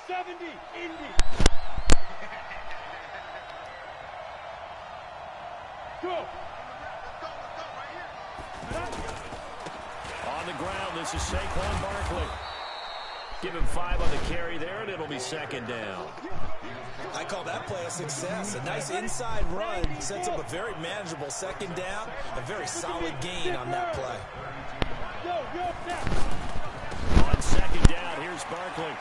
70, Indy. Go. On the ground, this is Saquon Barkley. Give him 5 on the carry there, and it'll be second down. I call that play a success. A nice inside run sets up a very manageable second down. A very solid gain on that play. On second down, here's Barkley.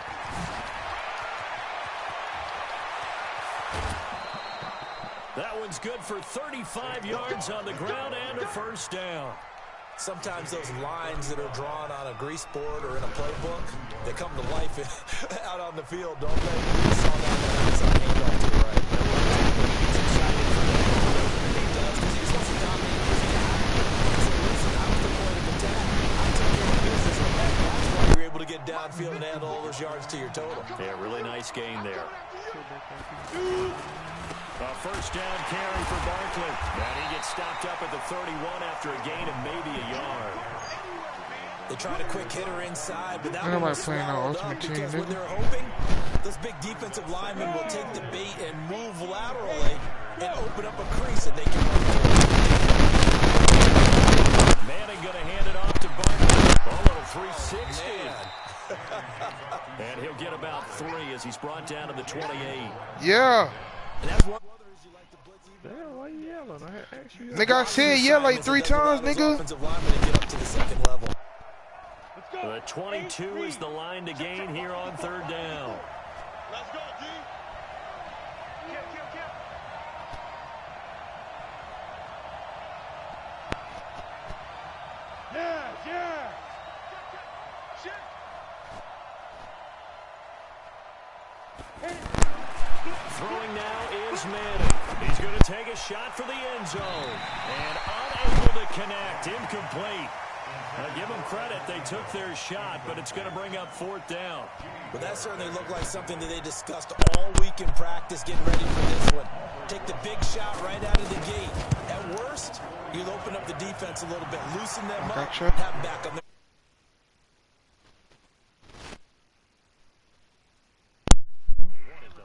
That one's good for 35 yards on the ground and a first down. Sometimes those lines that are drawn on a grease board or in a playbook, they come to life out on the field, don't they? You saw that outside handoff to the right. He's excited for that. He does, because he just wants to dominate his guy. He said, listen, I was the point of attack. I took care of business with that. That's why you're able to get downfield and add all those yards to your total. Yeah, really nice gain there. A first down carry for Barkley. And he gets stopped up at the 31 after a gain of maybe a yard. They tried a quick hitter inside, but that one was playing on Ultimate Team, because what they're hoping, those big defensive linemen will take the bait and move laterally and open up a crease, and they can run through. Manning going to hand it off to Barkley. A little 360. And he'll get about 3 as he's brought down to the 28. Yeah. And that's what Damn, why you yelling? I asked you. Nigga, I said yeah like 3 times, nigga. The 22 is the line to gain here on third down. Let's go, G. Yeah. Throwing now is Manning. He's going to take a shot for the end zone. And unable to connect. Incomplete. Give them credit. They took their shot, but it's going to bring up fourth down. Well, that certainly looked like something that they discussed all week in practice, getting ready for this one. Take the big shot right out of the gate. At worst, you'll open up the defense a little bit, loosen them up, and have them back on their...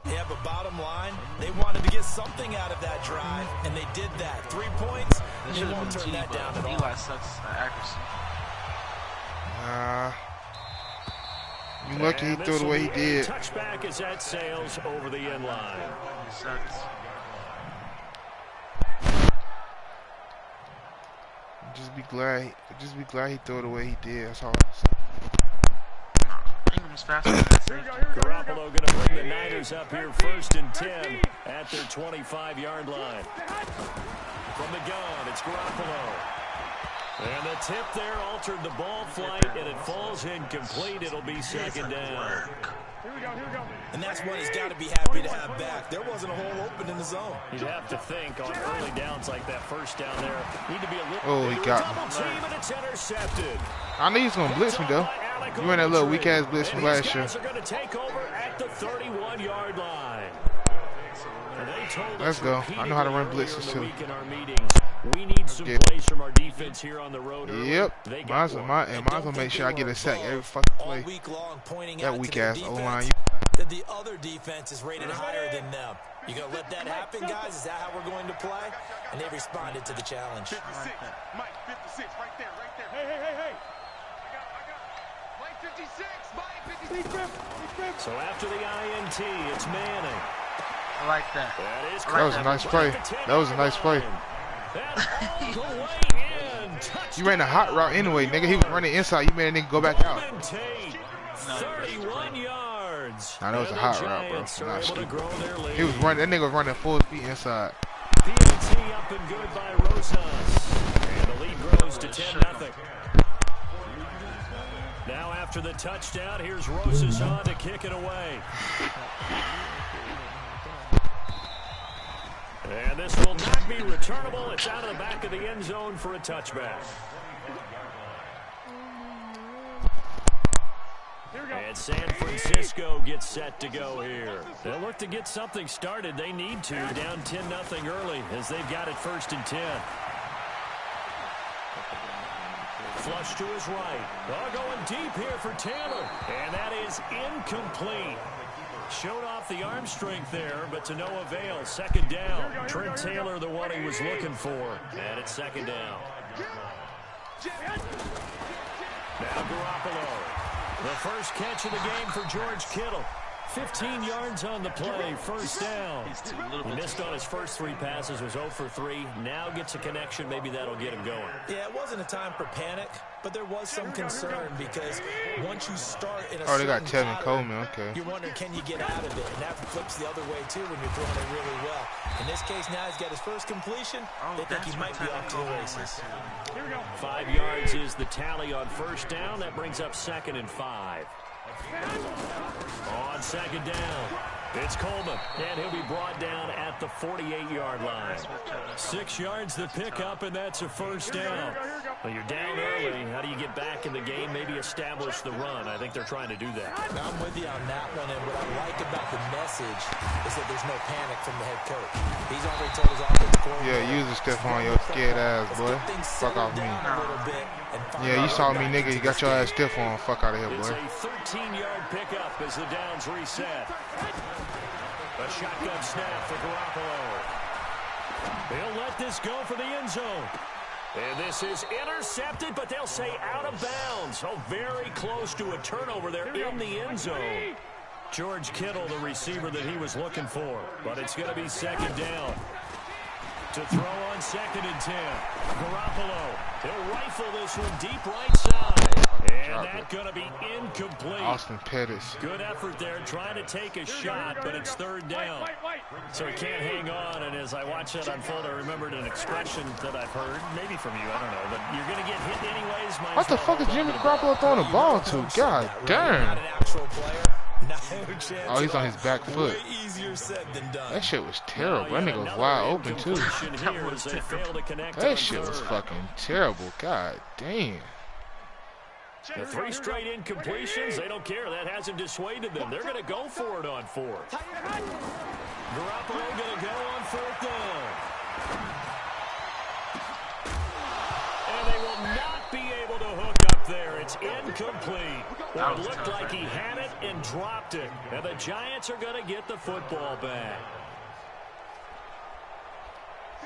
Yeah, but bottom line, they wanted to get something out of that drive, and they did that. 3 points, they won't turn that down at all. Eli sucks at accuracy. You lucky he threw it the way he did. Touchback is at Sales over the end line. He sucks. Just be glad he threw it the way he did. That's all I'm saying. Ingram's faster than that safety. Garoppolo going to bring the Niners up here first and 10 at their 25-yard line. From the gun, it's Garoppolo. And the tip there altered the ball flight, and it falls incomplete. It'll be second down. Here we go. And that's what he's got to be happy to have back. There wasn't a hole open in the zone. You'd have to think on early downs like that first down there, need to be a little... Oh, he got double team, and it's intercepted. I knew he was going to blitz me, though. You ran that little weak-ass blitz from last year. These guys are going to take over at the 31-yard line. Let's go. I know how to run blitzes, too. We need some plays from our defense here on the road. Yep. Mine's gonna make sure I get a sack every fucking play. That weak ass O-line. That the other defense is rated higher than them. You gonna let that happen, guys? Is that how we're going to play? And they responded to the challenge. 56, Mike, 56, right there. Hey. Mike 56, Mike 56. So after the INT, it's Manning. I like that. That was a nice play. That was a nice play. You ran a hot route anyway, nigga. He was running inside. You made a nigga go back out. 31 yards. Nah, that was a hot route, bro. Not stupid. He was running. That nigga was running full speed inside. PAT up and good by Rosas. And the lead grows to 10-0. Now after the touchdown, here's Rosas on to kick it away. And this will not be returnable. It's out of the back of the end zone for a touchback. And San Francisco gets set to go here. They'll look to get something started. They need to. Down 10-0 early as they've got it first and 10. flush to his right. Oh, going deep here for Taylor. And that is incomplete. Showed off the arm strength there, but to no avail. Second down. Trent Taylor, the one he was looking for. And it's second down. Now Garoppolo. The first catch of the game for George Kittle. 15 yards on the play, first down. He missed on his first 3 passes, was 0 for 3. Now gets a connection, maybe that'll get him going. Yeah, it wasn't a time for panic, but there was some concern because once you start in a Oh, they got certain Tevin pattern, Coleman, okay. you're wondering, can you get out of it? And that flips the other way, too, when you're throwing it really well. In this case, now he's got his first completion. They think he might be off to the races. 5 yards is the tally on first down. That brings up 2nd and 5. On second down, it's Coleman, and he'll be brought down at the 48-yard line. 6 yards the pickup, and that's a first down. Well, you're down early. How do you get back in the game, maybe establish the run? I think they're trying to do that. Now, I'm with you on that one, and what I like about the message is that there's no panic from the head coach. He's already told his offensive coordinator. Yeah, use the stiff on your scared ass, boy. Fuck off me. Yeah, you saw me, nigga. You got your ass stiff on. Fuck out of here, boy. It's a 13-yard pickup as the downs reset. A shotgun snap for Garoppolo. They'll let this go for the end zone. And this is intercepted, but they'll say out of bounds. Oh, very close to a turnover there in the end zone. George Kittle, the receiver that he was looking for. But it's going to be second down. To throw on 2nd and 10. Garoppolo. He'll rifle this one deep right side. And that's going to be incomplete. Austin Pettis. Good effort there, trying to take a shot, but it's third down. So he can't hang on, and as I watch that unfold, I remembered an expression that I've heard, maybe from you, I don't know, but you're going to get hit anyways. What the fuck is Jimmy Garoppolo throwing the ball to? God damn. Oh, he's on his back foot. That shit was terrible. That nigga was wide open, too. That shit was fucking terrible. God damn. The 3 straight incompletions, they don't care. That hasn't dissuaded them. They're going to go for it on 4th. Garoppolo going to go on 4th down. And they will not be able to hook up there. It's incomplete. Well, it looked like he had it and dropped it. And the Giants are going to get the football back.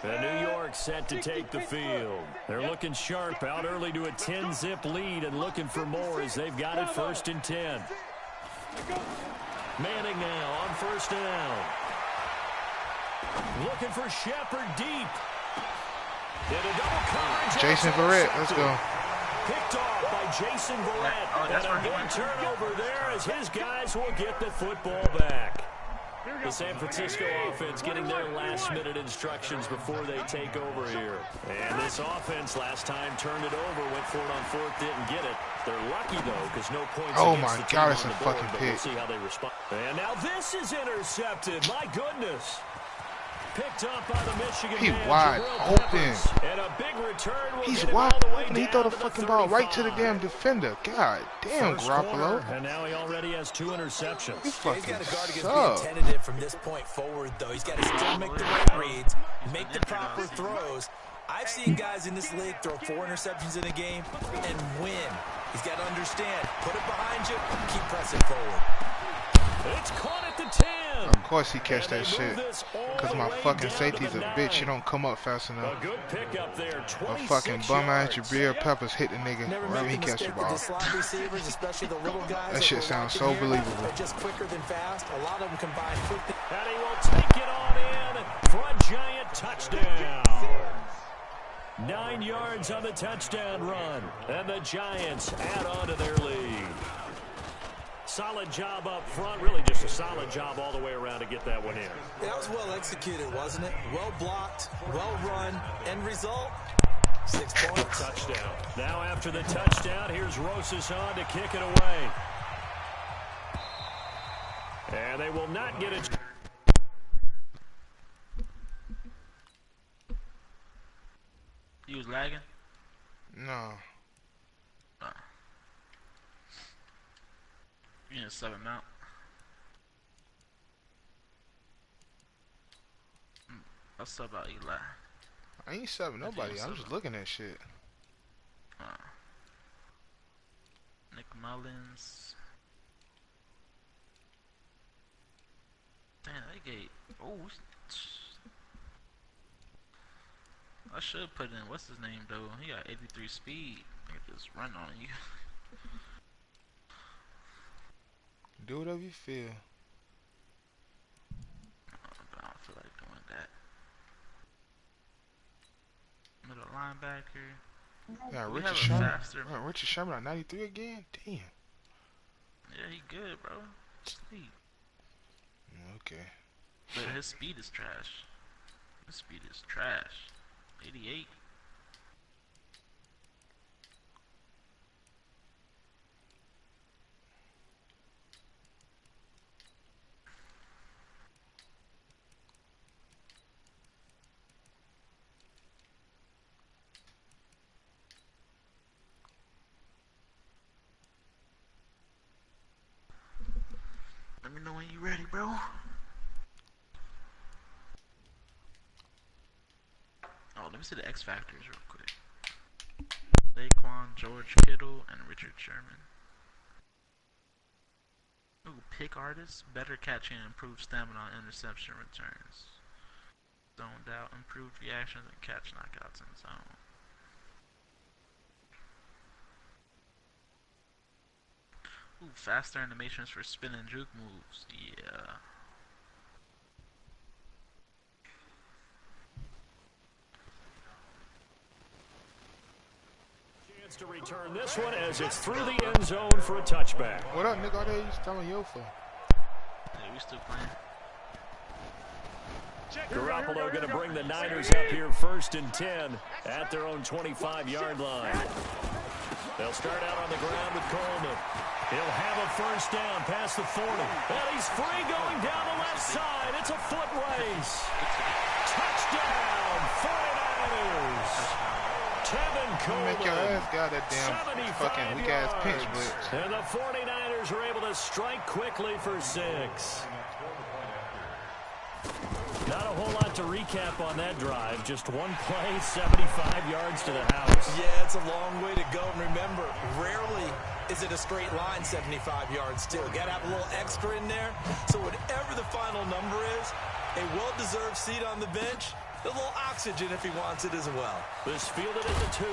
And New York set to take the field. They're looking sharp, out early to a 10-zip lead and looking for more as they've got it 1st and 10. Manning now on 1st down. Looking for Shepard deep. Did a double coverage. Jason Verrett, let's go. Picked off by Jason Verrett. And a big turnover there as his guys will get the football back. The San Francisco offense getting their last-minute instructions before they take over here. And this offense last time turned it over, went for it on 4th, didn't get it. They're lucky, though, because no points oh against my the God, team it's on a the board, fucking but we'll pick. see how they respond. And now this is intercepted. My goodness. Picked up by the Michigan He man, wide Jabril open. Peppers. And a big return will He's get him wide all the way open. He down throw the to fucking ball right to the 35. damn defender. God damn, First Garoppolo. quarter, and now he already has 2 interceptions. You He's fucking got to guard against suck. being tentative from this point forward, though. He's got to still make the right reads, make the proper throws. I've seen guys in this league throw 4 interceptions in a game and win. He's got to understand, put it behind you, keep pressing forward. It's caught at the 10. Of course he catch that shit. Because my fucking safety's a bitch. He don't come up fast A enough. good pickup there. A fucking bum-ass Jabril Peppers hit the nigga wherever he catch the ball. Receivers, especially the little guys That shit sounds so believable. They're just quicker than fast. A lot of them combine quickly. And he will take it on in for a giant touchdown. 9 yards on the touchdown run. And the Giants add on to their lead. Solid job up front. Really just a solid job all the way around to get that one in. That was well executed, wasn't it? Well blocked, well run. End result, 6 points. Touchdown. Now after the touchdown, here's Rosas on to kick it away. And they will not get it. You was lagging? No. You need a 7 mount. What's up about Eli? I ain't subbing nobody. I'm just looking at shit. Mullins. Damn, they gave. Oh, I should put in what's his name though. He got 83 speed. I could just run on you. Do whatever you feel. I don't feel like doing that. Middle linebacker. Yeah, We Richard have a Sherman. faster- Oh, Richard Sherman on 93 again? Damn. Yeah, he good, bro. Sweet. Okay. But his speed is trash. His speed is trash. 88. Let me know when you're ready, bro. Oh, let me see the X Factors real quick. Saquon, George Kittle, and Richard Sherman. Ooh, pick artists, better catching and improved stamina on interception returns. Zoned out, improved reactions and catch knockouts in zone. Ooh, faster animations for spin and juke moves. Yeah. Chance to return this one as it's through the end zone for a touchback. What up, nigga? All that you telling yo for? Yeah, we still playing. Garoppolo going to bring the Niners up here 1st and 10 at their own 25-yard line. They'll start out on the ground with Coleman. He'll have a first down past the 40. And he's free going down the left side. It's a foot race. Touchdown, 49ers. Tevin Coleman. Make your ass got that damn fucking weak ass pinch, but. And the 49ers are able to strike quickly for 6. Not a whole lot to recap on that drive. Just one play, 75 yards to the house. Yeah, it's a long way to go. And remember, rarely is it a straight line 75 yards still. Got to have a little extra in there. So whatever the final number is, a well-deserved seat on the bench, a little oxygen if he wants it as well. This fielded at the 2.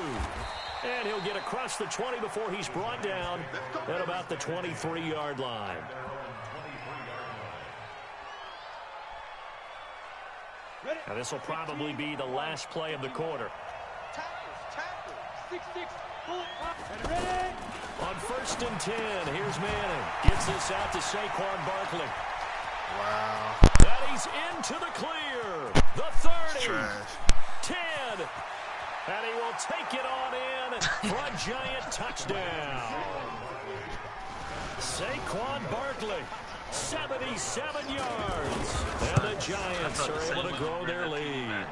And he'll get across the 20 before he's brought down at about the 23-yard line. Now this will probably be the last play of the quarter. On 1st and 10, here's Manning. Gets this out to Saquon Barkley. Wow. And he's into the clear. The 30. Trash. 10. And he will take it on in for a giant touchdown. Saquon Barkley. 77 yards. And the Giants are able to grow their lead.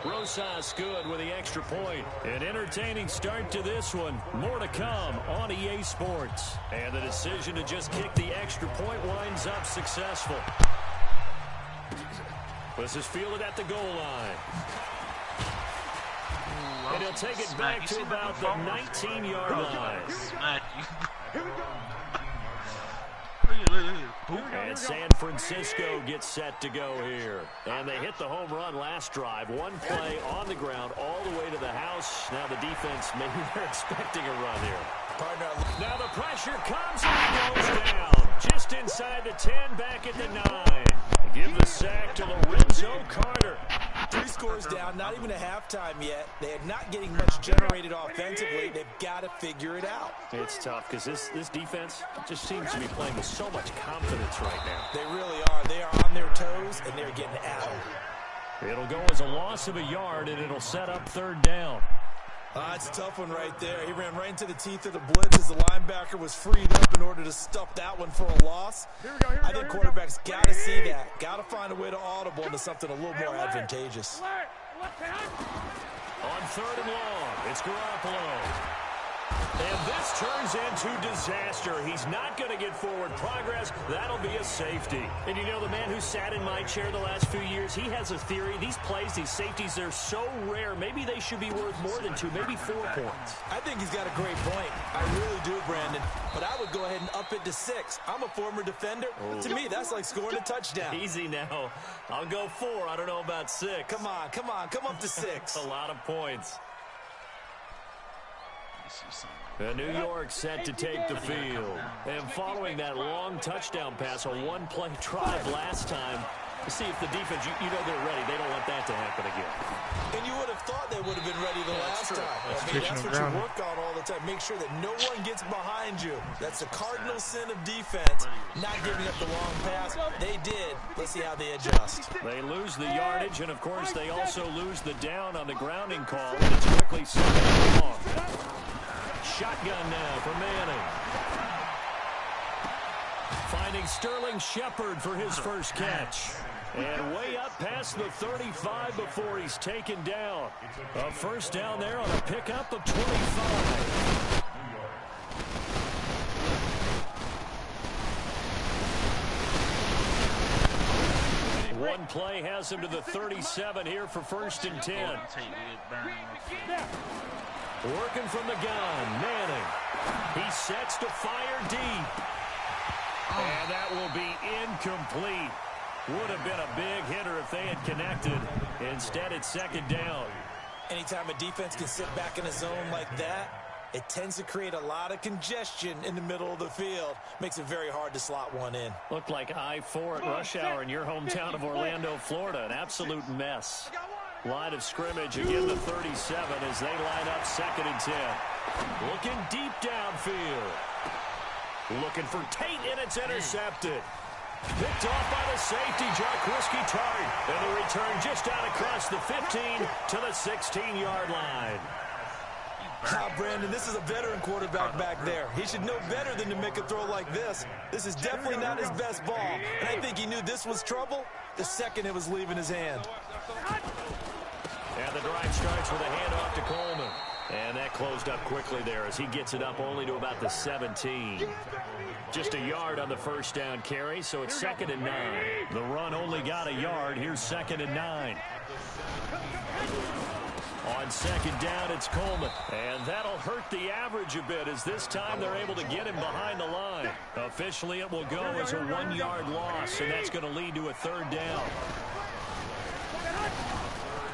Rosas good with the extra point. An entertaining start to this one. More to come on EA Sports. And the decision to just kick the extra point winds up successful. This is fielded at the goal line. And he'll take it back to about the 19-yard line. Smack you. And San Francisco gets set to go here. And they hit the home run last drive. One play on the ground all the way to the house. Now the defense, maybe they're expecting a run here. Now the pressure comes and he goes down. Just inside the 10, back at the 9. Give the sack to Lorenzo Carter. 3 scores down, not even a halftime yet. They are not getting much generated offensively. They've got to figure it out. It's tough because this defense just seems to be playing with so much confidence right now. They really are. They are on their toes, and they're getting at them. It'll go as a loss of a yard, and it'll set up 3rd down. It's a tough one right there. He ran right into the teeth of the blitz as the linebacker was freed up in order to stuff that one for a loss. I think quarterbacks got to see that. Got to find a way to audible into something a little more advantageous. On 3rd and long, it's Garoppolo. And this turns into disaster. He's not going to get forward progress. That'll be a safety. And you know, the man who sat in my chair the last few years, he has a theory. These plays, these safeties, they're so rare. Maybe they should be worth more than 2, maybe 4 points. I think he's got a great point. I really do, Brandon. up it to 6. I'm a former defender. Oh. To me, that's like scoring a touchdown. Easy now. I'll go 4. I don't know about 6. Come on. Come up to 6. A lot of points. And New York set to take the field. And following that long touchdown pass, a one-play drive last time, to see if the defense, you know they're ready. They don't want that to happen again. And you would have thought they would have been ready the last time. That's what you work on all the time. Make sure that no one gets behind you. That's the cardinal sin of defense, not giving up the long pass. They did. Let's see how they adjust. They lose the yardage, and, of course, they also lose the down on the grounding call. And it's quickly second long. Shotgun now for Manning. Finding Sterling Shepard for his first catch. And way up past the 35 before he's taken down. A first down there on a pickup of 25. One play has him to the 37 here for 1st and 10. Working from the gun, Manning. He sets to fire deep. And that will be incomplete. Would have been a big hitter if they had connected. Instead, it's 2nd down. Anytime a defense can sit back in a zone like that, it tends to create a lot of congestion in the middle of the field. Makes it very hard to slot one in. Looked like I-4 at rush hour in your hometown of Orlando, Florida. An absolute mess. Line of scrimmage, again the 37 as they line up 2nd and 10. Looking deep downfield. Looking for Tate, and it's intercepted. Picked off by the safety, Jaquiski Tartt. And the return just out across the 15 to the 16-yard line. Brandon, this is a veteran quarterback back there. He should know better than to make a throw like this. This is definitely not his best ball. And I think he knew this was trouble the second it was leaving his hand. And the drive starts with a handoff to Coleman. And that closed up quickly there as he gets it up only to about the 17. Just a yard on the first down carry, so it's 2nd and 9. The run only got a yard. Here's 2nd and 9. On 2nd down, it's Coleman. And that'll hurt the average a bit as this time they're able to get him behind the line. Officially, it will go as a 1-yard loss, and that's going to lead to a 3rd down.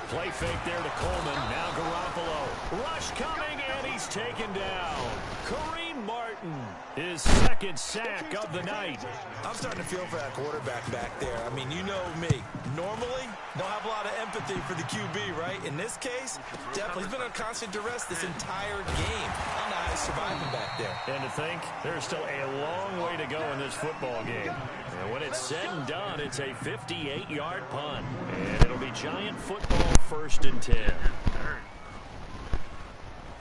Play fake there to Coleman. Now Garoppolo. Rush coming, and he's taken down. Kareem Martin, his 2nd sack of the night. I'm starting to feel for that quarterback back there. I mean, you know me. Normally, don't have a lot of empathy for the QB, right? In this case, definitely. He's been on constant duress this entire game. I don't know how he's surviving back there. And to think, there's still a long way to go in this football game. And when it's said and done, it's a 58-yard punt. And it'll be Giant football 1st and 10.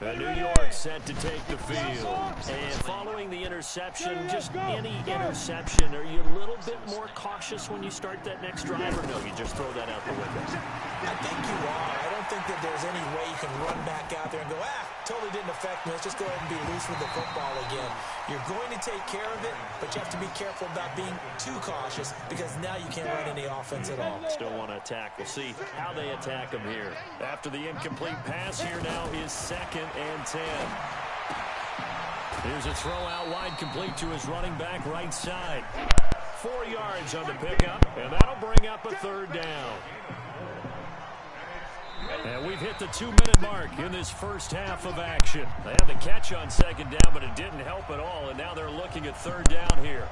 And New York set to take the field. And following the interception, just any interception, are you a little bit more cautious when you start that next drive, or no, you just throw that out the window? I think you are. I don't think that there's any way you can run back out there and go, totally didn't affect me. Let's just go ahead and be loose with the football again. You're going to take care of it, but you have to be careful about being too cautious because now you can't run any offense at all. Still want to attack. We'll see how they attack him here. After the incomplete pass, here now is 2nd and 10. Here's a throw out wide, complete to his running back right side. 4 yards on the pickup, and that'll bring up a 3rd down. And we've hit the 2-minute mark in this first half of action. They had the catch on 2nd down, but it didn't help at all, and now they're looking at 3rd down here.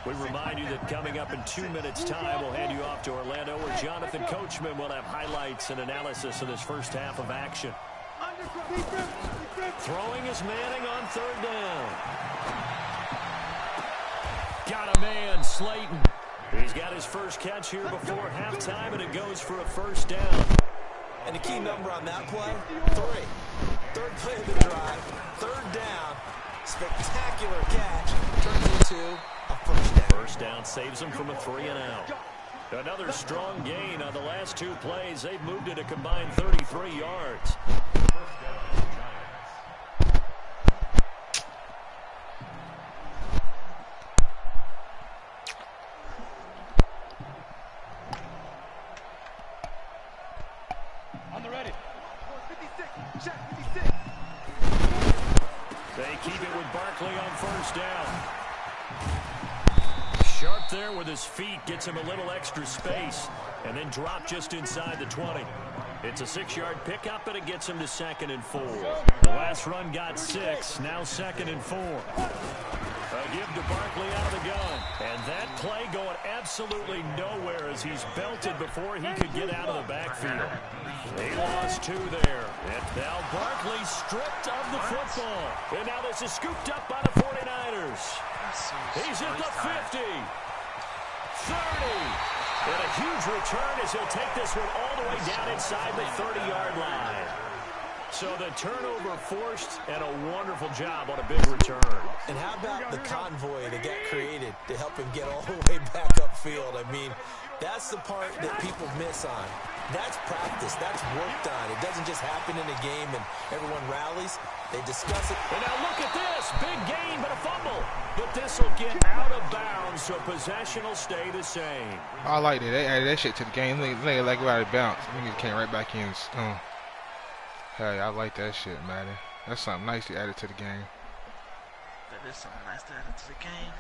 We remind you that coming up in 2 minutes' time, we'll hand you off to Orlando, where Jonathan Coachman will have highlights and analysis of this first half of action. Throwing is Manning on 3rd down. Got a man, Slayton. He's got his first catch here before halftime, and it goes for a 1st down. And the key number on that play, 3. 3rd play of the drive, 3rd down. Spectacular catch. Turns into a 1st down. 1st down saves him from a 3-and-out. Another strong gain on the last 2 plays. They've moved it a combined 33 yards. They keep it with Barkley on first down. Sharp there with his feet, gets him a little extra space, and then drop just inside the 20. It's a 6-yard pickup, and it gets him to 2nd and 4. The last run got 6, now 2nd and 4. A give to Barkley out of the gun. And that play going absolutely nowhere as he's belted before he could get out of the backfield. He lost 2 there. And now Barkley stripped of the football. And now this is scooped up by the 49ers. He's at the 50. 30. And a huge return as he'll take this one all the way down inside the 30-yard line. So the turnover forced, and a wonderful job on a big return. And how about the convoy that got created to help him get all the way back upfield? I mean, that's the part that people miss on. That's practice. That's work done. It doesn't just happen in a game and everyone rallies. They discuss it. And now look at this. Big gain, but a fumble. But this will get out of bounds, so possession will stay the same. I like that. They added that shit to the game. They like out of bounds. Nigga came right back in. Hey, I like that shit, man. That's something nice to add it to the game. That is something nice to add it to the game.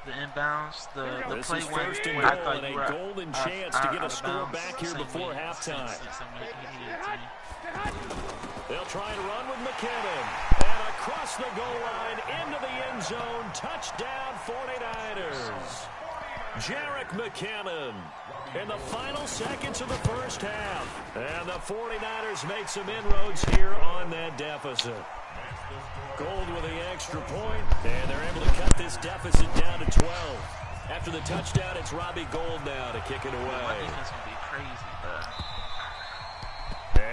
The inbounds, the this play is went. first and I goal thought and you a were golden chance to get a score back here before halftime. They'll try and run with McKinnon. And across the goal line, into the end zone. Touchdown, 49ers. Jerick McKinnon in the final seconds of the first half. And the 49ers made some inroads here on that deficit. Gold with the extra point, and they're able to cut this deficit down to 12. After the touchdown, it's Robbie Gould now to kick it away. My defense will be crazy,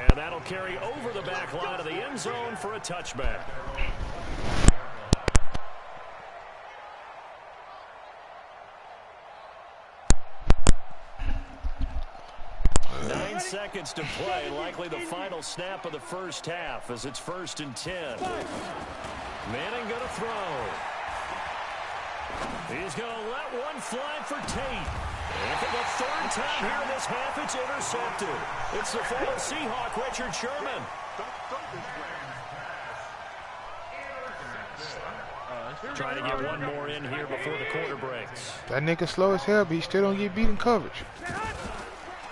and that'll carry over the back line of the end zone for a touchback. 9 seconds to play, likely the final snap of the first half as it's 1st and 10. Manning going to throw. He's going to let one fly for Tate. And for the 3rd time here in this half, it's intercepted. It's the former Seahawk, Richard Sherman. Trying to get one more in here before the quarter breaks. That nigga slow as hell, but he still don't get beat in coverage.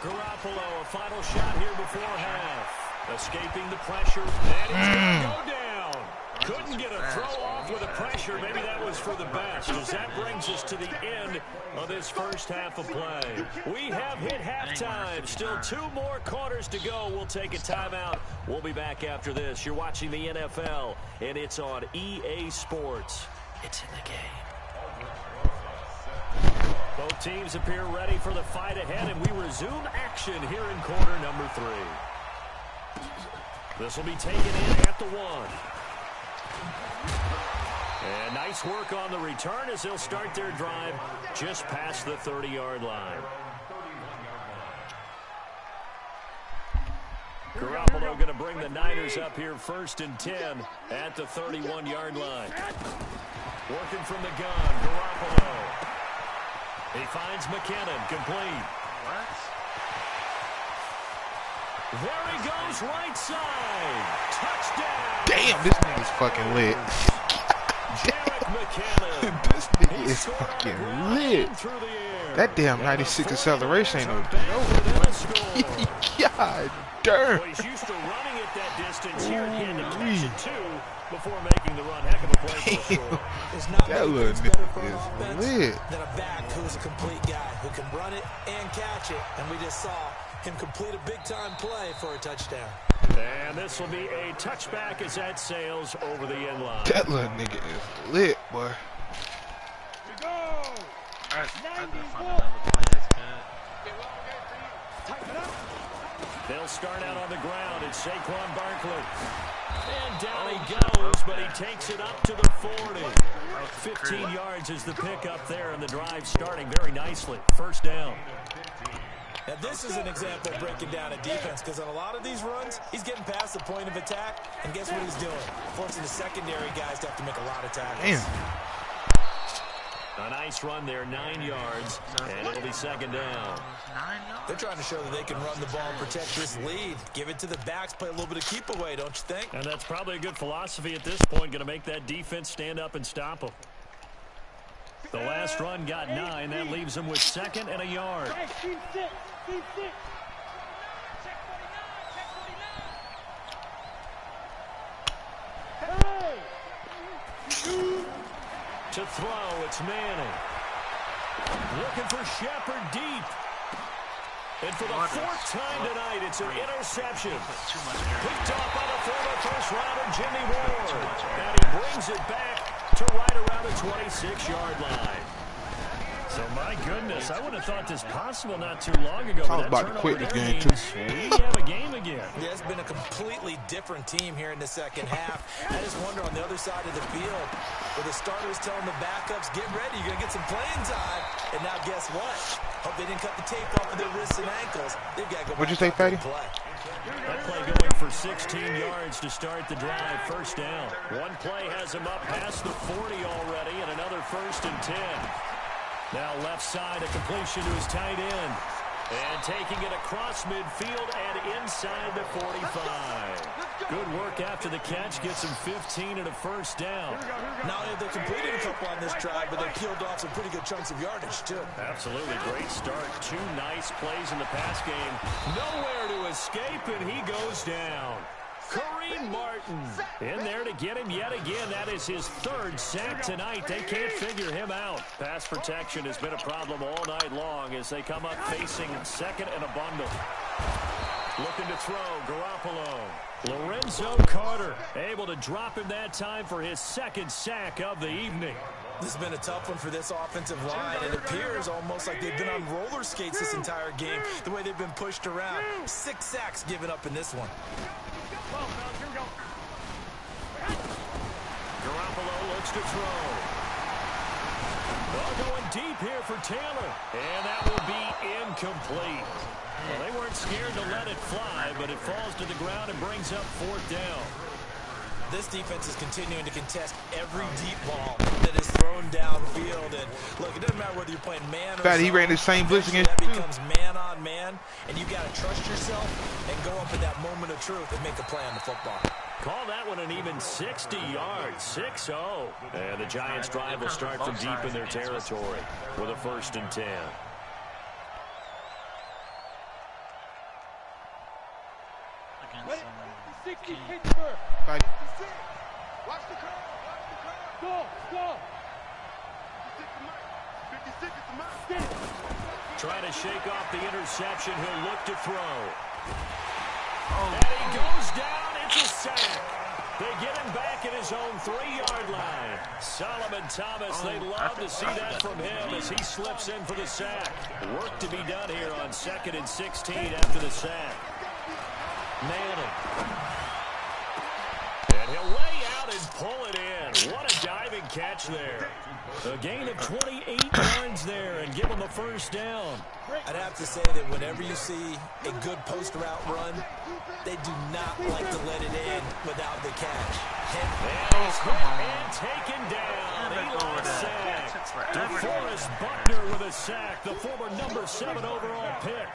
Garoppolo, a final shot here before half. Escaping the pressure, and he's going to go down. Couldn't get a throw off with the pressure. Maybe that was for the best, as that brings us to the end of this first half of play. We have hit halftime. Still 2 more quarters to go. We'll take a timeout. We'll be back after this. You're watching the NFL, and it's on EA Sports. It's in the game. Both teams appear ready for the fight ahead, and we resume action here in quarter number 3. This will be taken in at the 1. And nice work on the return as they'll start their drive just past the 30-yard line. Garoppolo going to bring the Niners up here 1st and 10 at the 31-yard line. Working from the gun, Garoppolo. He finds McKinnon, complete. What? There he goes, right side. Touchdown. Damn, this nigga's fucking lit. Jerick McKinnon. This nigga is fucking lit. That damn 96 acceleration ain't no joke. God damn. Well, he's used to running at that distance here. He had to catch it too before making the run. Heck of a play for the score. That little nigga is lit. Than a back who's a complete guy who can run it and catch it. And we just saw him complete a big-time play for a touchdown. And this will be a touchback as that sails over the end line. That little nigga is lit, boy. I find another play that's good. They'll start out on the ground. It's Saquon Barkley. And down he goes, but he takes it up to the 40. 15 yards is the pickup there, and the drive starting very nicely. 1st down. Now, this is an example of breaking down a defense, because on a lot of these runs, he's getting past the point of attack, and guess what he's doing? Forcing the secondary guys to have to make a lot of tackles. Damn. A nice run there, 9 yards, and it'll be second down. They're trying to show that they can run the ball and protect this lead. Give it to the backs, play a little bit of keep away, don't you think? And that's probably a good philosophy at this point, going to make that defense stand up and stop them. The last run got 9. That leaves them with 2nd and a yard. To throw, it's Manning. Looking for Shepard deep. And for the 4th time tonight, it's an interception. Picked off by the former first-rounder Jimmy Ward. And he brings it back to right around the 26-yard line. So, my goodness, I wouldn't have thought this possible not too long ago. I was about to quit the game, too. We have a game again. Yeah, it's been a completely different team here in the second half. I just wonder on the other side of the field, where the starters telling the backups, get ready, you're going to get some playing time. And now guess what? Hope they didn't cut the tape off of their wrists and ankles. They've got to go What'd you say, Patty? That play going for 16 yards to start the drive. First down. One play has him up past the 40 already, and another 1st and 10. Now left side, a completion to his tight end. And taking it across midfield and inside the 45. Good work after the catch. Gets him 15 and a first down. Not only have they completed a couple on this drive, but they peeled off some pretty good chunks of yardage, too. Absolutely. Great start. 2 nice plays in the pass game. Nowhere to escape, and he goes down. Kareem Martin in there to get him yet again. That is his 3rd sack tonight. They can't figure him out. Pass protection has been a problem all night long as they come up facing 2nd and a bundle. Looking to throw, Garoppolo. Lorenzo Carter able to drop him that time for his 2nd sack of the evening. This has been a tough one for this offensive line. It appears almost like they've been on roller skates this entire game, the way they've been pushed around. 6 sacks given up in this one. Garoppolo looks to throw. Well, going deep here for Taylor. And that will be incomplete. Well, they weren't scared to let it fly, but it falls to the ground and brings up 4th down. This defense is continuing to contest every deep ball that is thrown downfield. And look, it doesn't matter whether you're playing man or zone. He ran the same blitz against that becomes man on man, and you got to trust yourself and go up at that moment of truth and make a play on the football. Call that one an even 60 yards, 6-0. And the Giants' drive will start from deep in their territory with a 1st and 10. Patty. Watch the curve. Go. 56 is the mark. Trying to shake off the interception. He'll look to throw. And he goes down. It's a sack. They get him back at his own 3-yard line. Solomon Thomas, they love to see that from him as he slips in for the sack. Work to be done here on 2nd and 16 after the sack. Manning. And he'll lay out and pull it in. What a diving catch there. A gain of 28 yards there and give him a 1st down. I'd have to say that whenever you see a good post route run, they do not like to let it in without the catch. And he's hit and taken down. Eli sack. DeForest Buckner with a sack, the former number 7 overall pick.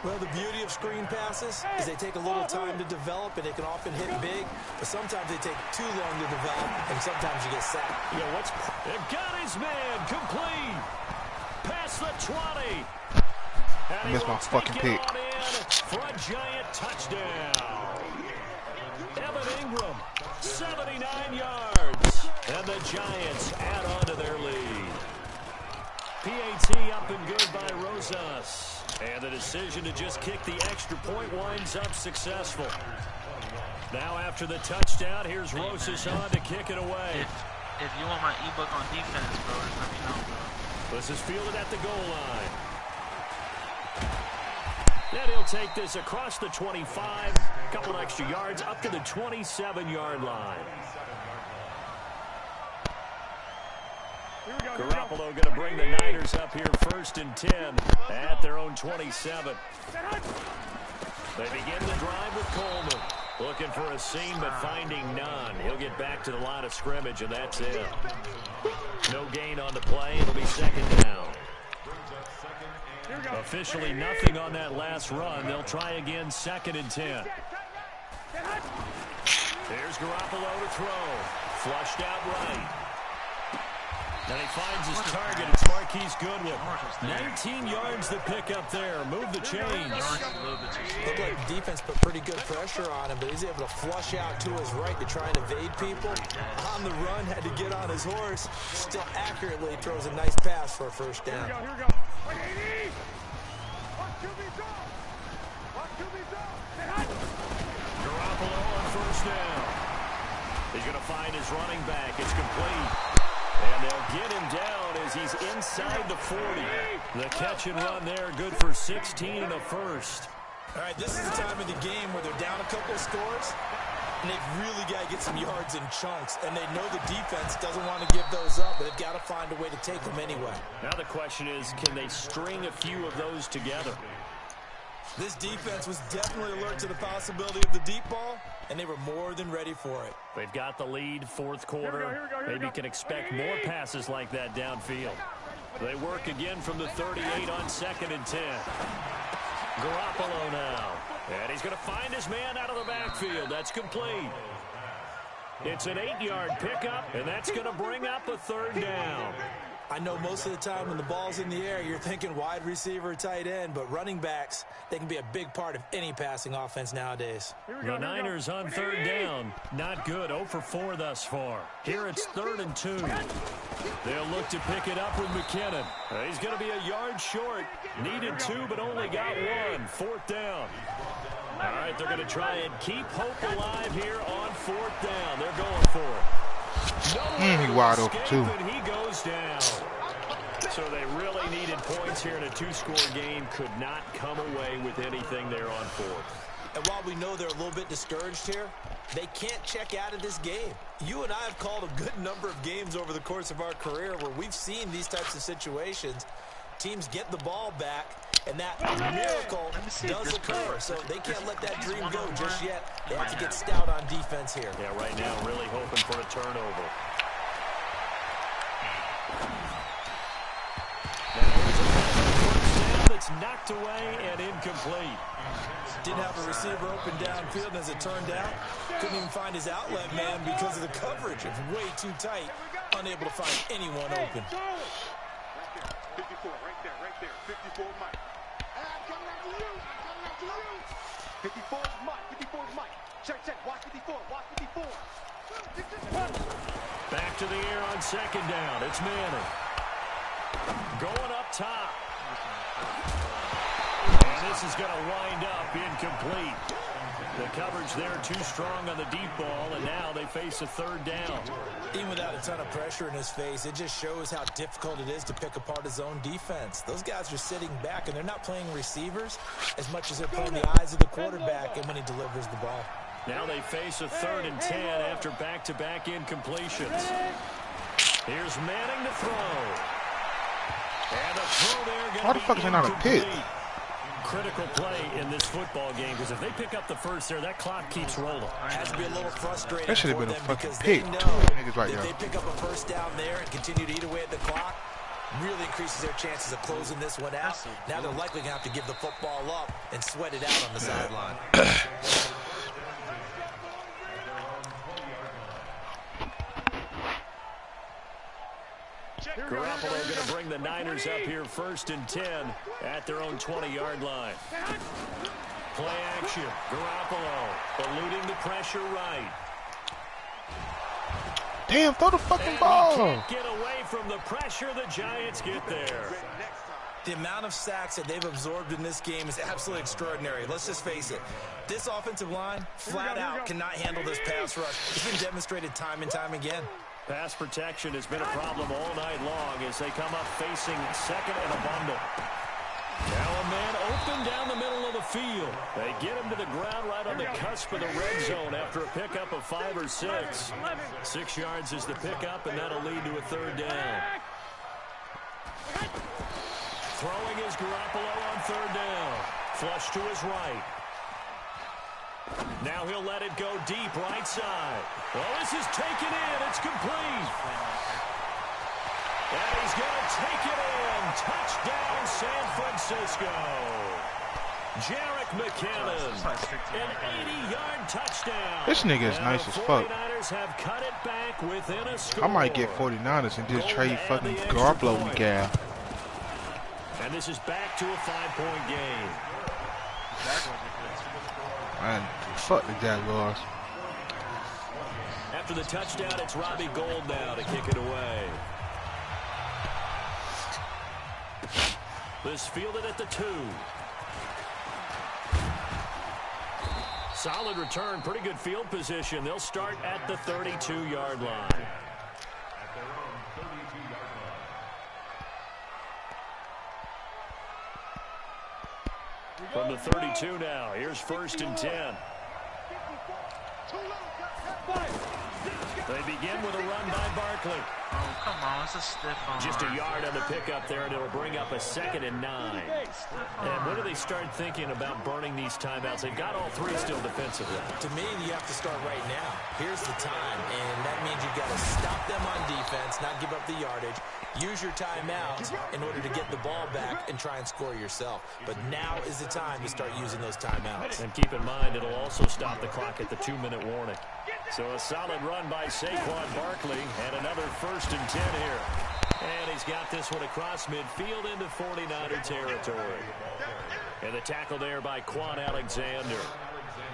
Well, the beauty of screen passes is they take a little time to develop, and they can often hit big, but sometimes they take too long to develop, and sometimes you get sacked. They've got his man complete. Past the 20. I missed my fucking pick. For a giant touchdown. Evan Ingram, 79 yards. And the Giants add on to their lead. PAT up and good by Rosas. And the decision to just kick the extra point winds up successful. Now after the touchdown, here's Rosas on to kick it away. If you want my ebook on defense, bro, just let me know, bro. This is fielded at the goal line. Then he'll take this across the 25, a couple extra yards up to the 27-yard line. Garoppolo going to bring the Niners up here 1st and 10 at their own 27. They begin the drive with Coleman. Looking for a seam, but finding none. He'll get back to the line of scrimmage, and that's it. No gain on the play. It'll be second down. Officially nothing on that last run. They'll try again, 2nd and 10. Here's Garoppolo to throw. Flushed out right. And he finds his target. It's Marquise Goodwin. 19 yards to pick up there. Move the chains. Looked like the defense put pretty good pressure on him, but he's able to flush out to his right to try and evade people. On the run, had to get on his horse. Still accurately throws a nice pass for a first down. Here we go. Garoppolo on first down. He's going to find his running back. It's complete. And they'll get him down as he's inside the 40. The catch and run there, good for 16 and a first. All right, this is the time of the game where they're down a couple of scores, and they've really got to get some yards in chunks, and they know the defense doesn't want to give those up, but they've got to find a way to take them anyway. Now the question is, can they string a few of those together? This defense was definitely alert to the possibility of the deep ball, and they were more than ready for it. They've got the lead, 4th quarter. Maybe can expect more passes like that downfield. They work again from the 38 on 2nd and 10. Garoppolo now. And he's going to find his man out of the backfield. That's complete. It's an 8-yard pickup, and that's going to bring up a 3rd down. I know most of the time when the ball's in the air, you're thinking wide receiver, tight end, but running backs, they can be a big part of any passing offense nowadays. The Niners on 3rd down. Not good. 0 for 4 thus far. Here it's 3rd and 2. They'll look to pick it up with McKinnon. He's going to be a yard short. Needed 2, but only got 1. 4th down. All right, they're going to try and keep hope alive here on 4th down. They're going for it. He wide open too. And he goes down. So they really needed points here in a 2-score game. Could not come away with anything there on 4th. And while we know they're a little bit discouraged here, they can't check out of this game. You and I have called a good number of games over the course of our career where we've seen these types of situations. Teams get the ball back, and that miracle does occur. So they can't let that dream go just yet. They have to get stout on defense here. Yeah, right now really hoping for a turnover. Now here's a first down that's knocked away and incomplete. Didn't have a receiver open downfield, and as it turned out, couldn't even find his outlet man because of the coverage. It's way too tight, unable to find anyone open. 54, right there. 54 Mike. 54 is Mike. Check. Watch 54. Back to the air on 2nd down. It's Manning. Going up top. And this is going to wind up incomplete. The coverage there too strong on the deep ball, and now they face a 3rd down. Even without a ton of pressure in his face, it just shows how difficult it is to pick apart his own defense. Those guys are sitting back, and they're not playing receivers as much as they're playing the eyes of the quarterback and when he delivers the ball. Now they face a 3rd and 10 after back-to-back incompletions. Here's Manning to throw. And the throw there. Why the fuck is there not a pick? Critical play in this football game, because if they pick up the first there, that clock keeps rolling. It has to be a little frustrating. That should have for been a them fucking because pick. they know 2 niggas right if there. they pick up a first down there and continue to eat away at the clock, really increases their chances of closing this one out. Now they're likely going to have to give the football up and sweat it out on the sideline. Garoppolo going to bring the Niners up here 1st and 10 at their own 20-yard line. Play action. Garoppolo eluding the pressure right. Damn, throw the fucking ball. Can't get away from the pressure. The Giants get there. The amount of sacks that they've absorbed in this game is absolutely extraordinary. Let's just face it. This offensive line, flat out, cannot handle this pass rush. It's been demonstrated time and time again. Pass protection has been a problem all night long as they come up facing 2nd and a bundle. Now a man open down the middle of the field. They get him to the ground right on the cusp of the red zone after a pickup of 5 or 6. 6 yards is the pickup, and that'll lead to a 3rd down. Throwing is Garoppolo on 3rd down. Flush to his right. Now he'll let it go deep right side. Well, this is taken in. It's complete. And he's going to take it in. Touchdown, San Francisco. Jarek McKinnon, an 80-yard touchdown. This nigga is nice as fuck. Have cut it back within a score. I might get 49ers and just trade fucking Garoppolo with Gal. And this is back to a 5-point game. Man, fuck the Jaguars. After the touchdown, it's Robbie Gould now to kick it away. This fielded at the 2. Solid return, pretty good field position. They'll start at the 32-yard line. From the 32 now, here's 1st and 10. They begin with a run by Barkley. Oh, come on, it's a stiff arm. Just a yard on the pickup there, and it'll bring up a 2nd and 9. And when do they start thinking about burning these timeouts? They've got all 3 still defensively. To me, you have to start right now. Here's the time, and that means you've got to stop them on defense, not give up the yardage. Use your timeouts in order to get the ball back and try and score yourself. But now is the time to start using those timeouts. And keep in mind, it'll also stop the clock at the 2-minute warning. So a solid run by Saquon Barkley, and another 1st and 10 here. And he's got this one across midfield into 49er territory. And the tackle there by Quan Alexander.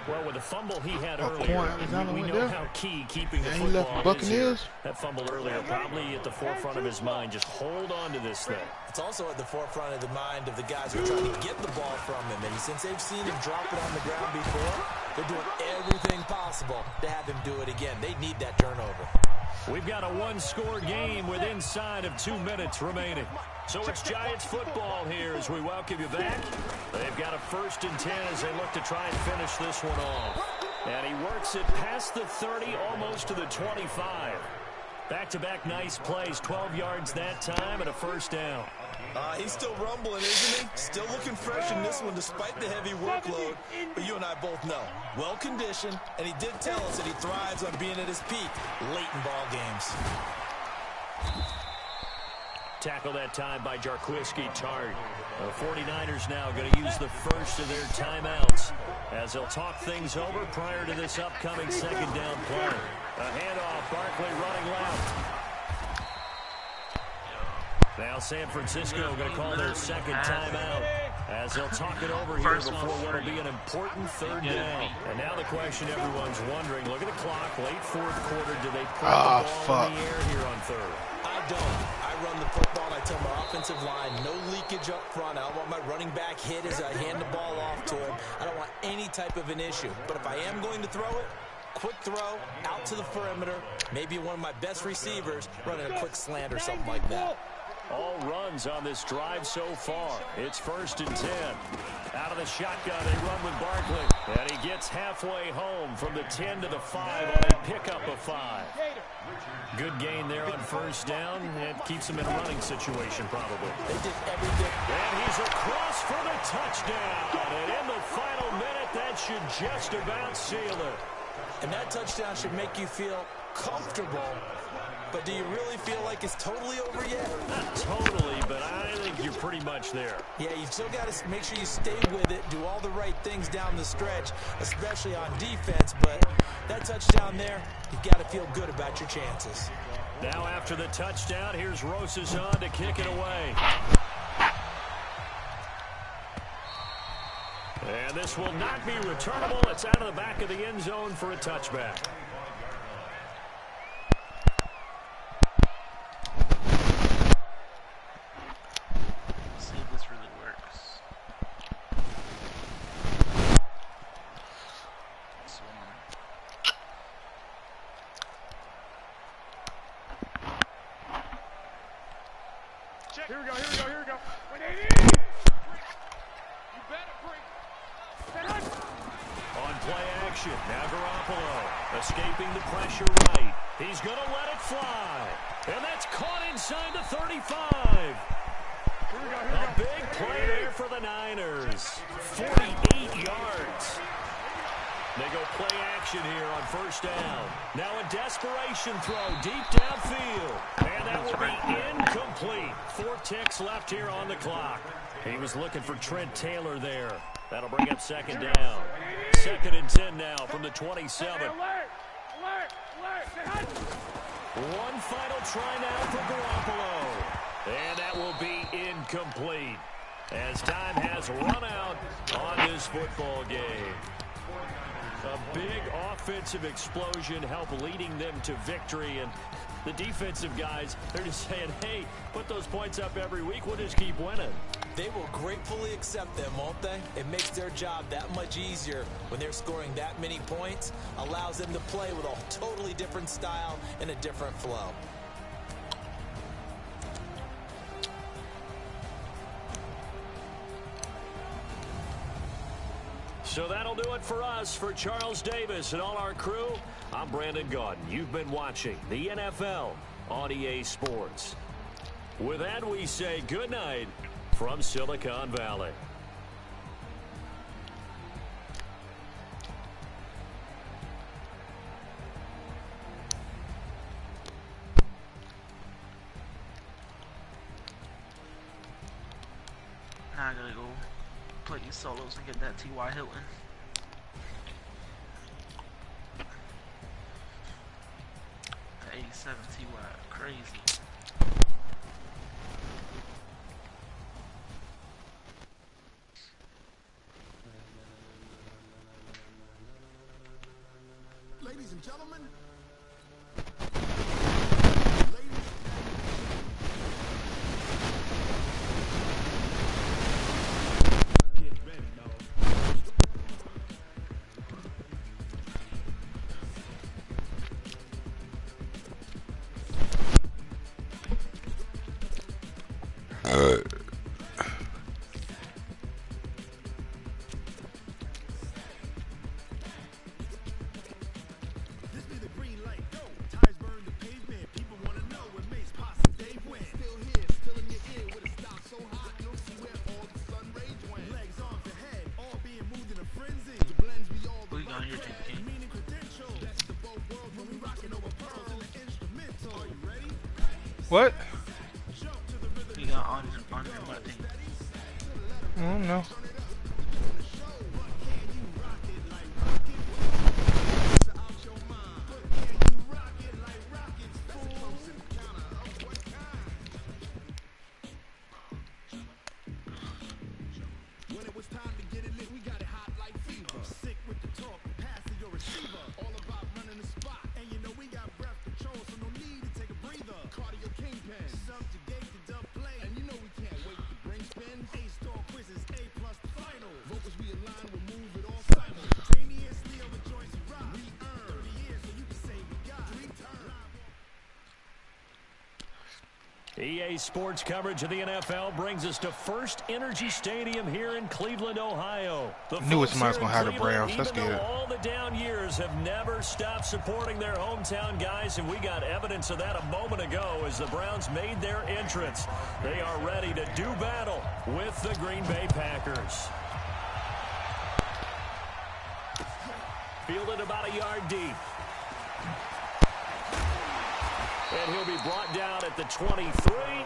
Well, with the fumble he had earlier, we know how key keeping the football is here. That fumble earlier probably at the forefront of his mind. Just hold on to this thing. It's also at the forefront of the mind of the guys who are trying to get the ball from him. And since they've seen him drop it on the ground before, they're doing everything possible to have him do it again. They need that turnover. We've got a 1-score game with inside of 2 minutes remaining. So it's Giants football here as we welcome you back. They've got a 1st and 10 as they look to try and finish this one off. And he works it past the 30, almost to the 25. Back-to-back nice plays, 12 yards that time and a 1st down. He's still rumbling, isn't he? Still looking fresh in this one despite the heavy workload. But you and I both know, well-conditioned, and he did tell us that he thrives on being at his peak late in ball games. Tackle that time by Jarquiski Tart. The 49ers now going to use the first of their timeouts as they'll talk things over prior to this upcoming 2nd down play. A handoff, Barkley running left. Now San Francisco going to call their 2nd timeout as they'll talk it over here before what will be an important 3rd down. And now the question everyone's wondering, look at the clock, late 4th quarter, do they put the ball in the air here on 3rd? I don't. I run the football and I tell my offensive line, no leakage up front. I don't want my running back hit as I hand the ball off to him. I don't want any type of an issue. But if I am going to throw it, quick throw, out to the perimeter, maybe one of my best receivers running a quick slant or something like that. All runs on this drive so far. It's 1st and 10. Out of the shotgun, they run with Barkley. And he gets halfway home from the 10 to the 5 on a pickup of 5. Good gain there on 1st down. And keeps him in a running situation, probably. They did everything. And he's across for the touchdown. And in the final minute, that should just about seal it. And that touchdown should make you feel comfortable. But do you really feel like it's totally over yet? Not totally, but I think you're pretty much there. Yeah, you've still got to make sure you stay with it, do all the right things down the stretch, especially on defense. But that touchdown there, you've got to feel good about your chances. Now after the touchdown, here's Rosazon to kick it away. And this will not be returnable. It's out of the back of the end zone for a touchback. Here we go. On play action, now Garoppolo escaping the pressure right. He's going to let it fly. And that's caught inside the 35. A big play there for the Niners. 48 yards. They go play action here on first down. Now a desperation throw deep downfield. And that will be incomplete. 4 ticks left here on the clock. He was looking for Trent Taylor there. That'll bring up second down. 2nd and 10 now from the 27. One final try now for Garoppolo. And that will be incomplete, as time has run out on this football game. A big offensive explosion helped leading them to victory, and the defensive guys, they're just saying, hey, put those points up every week, we'll just keep winning. They will gratefully accept them, won't they? It makes their job that much easier when they're scoring that many points, allows them to play with a totally different style and a different flow. So that'll do it for us. For Charles Davis and all our crew, I'm Brandon Gaudin. You've been watching the NFL on EA Sports. With that, we say good night from Silicon Valley. Now I gotta go play these solos and get that T.Y. Hilton. That 87 T.Y. crazy. Ladies and gentlemen, What? We got on my team. I don't know. EA Sports coverage of the NFL brings us to First Energy Stadium here in Cleveland, Ohio. The Knew it somebody's gonna have the Cleveland, Browns. Let's get it. all the down years have never stopped supporting their hometown guys, and we got evidence of that a moment ago as the Browns made their entrance. They are ready to do battle with the Green Bay Packers. Fielded about a yard deep. And he'll be brought down at the 23,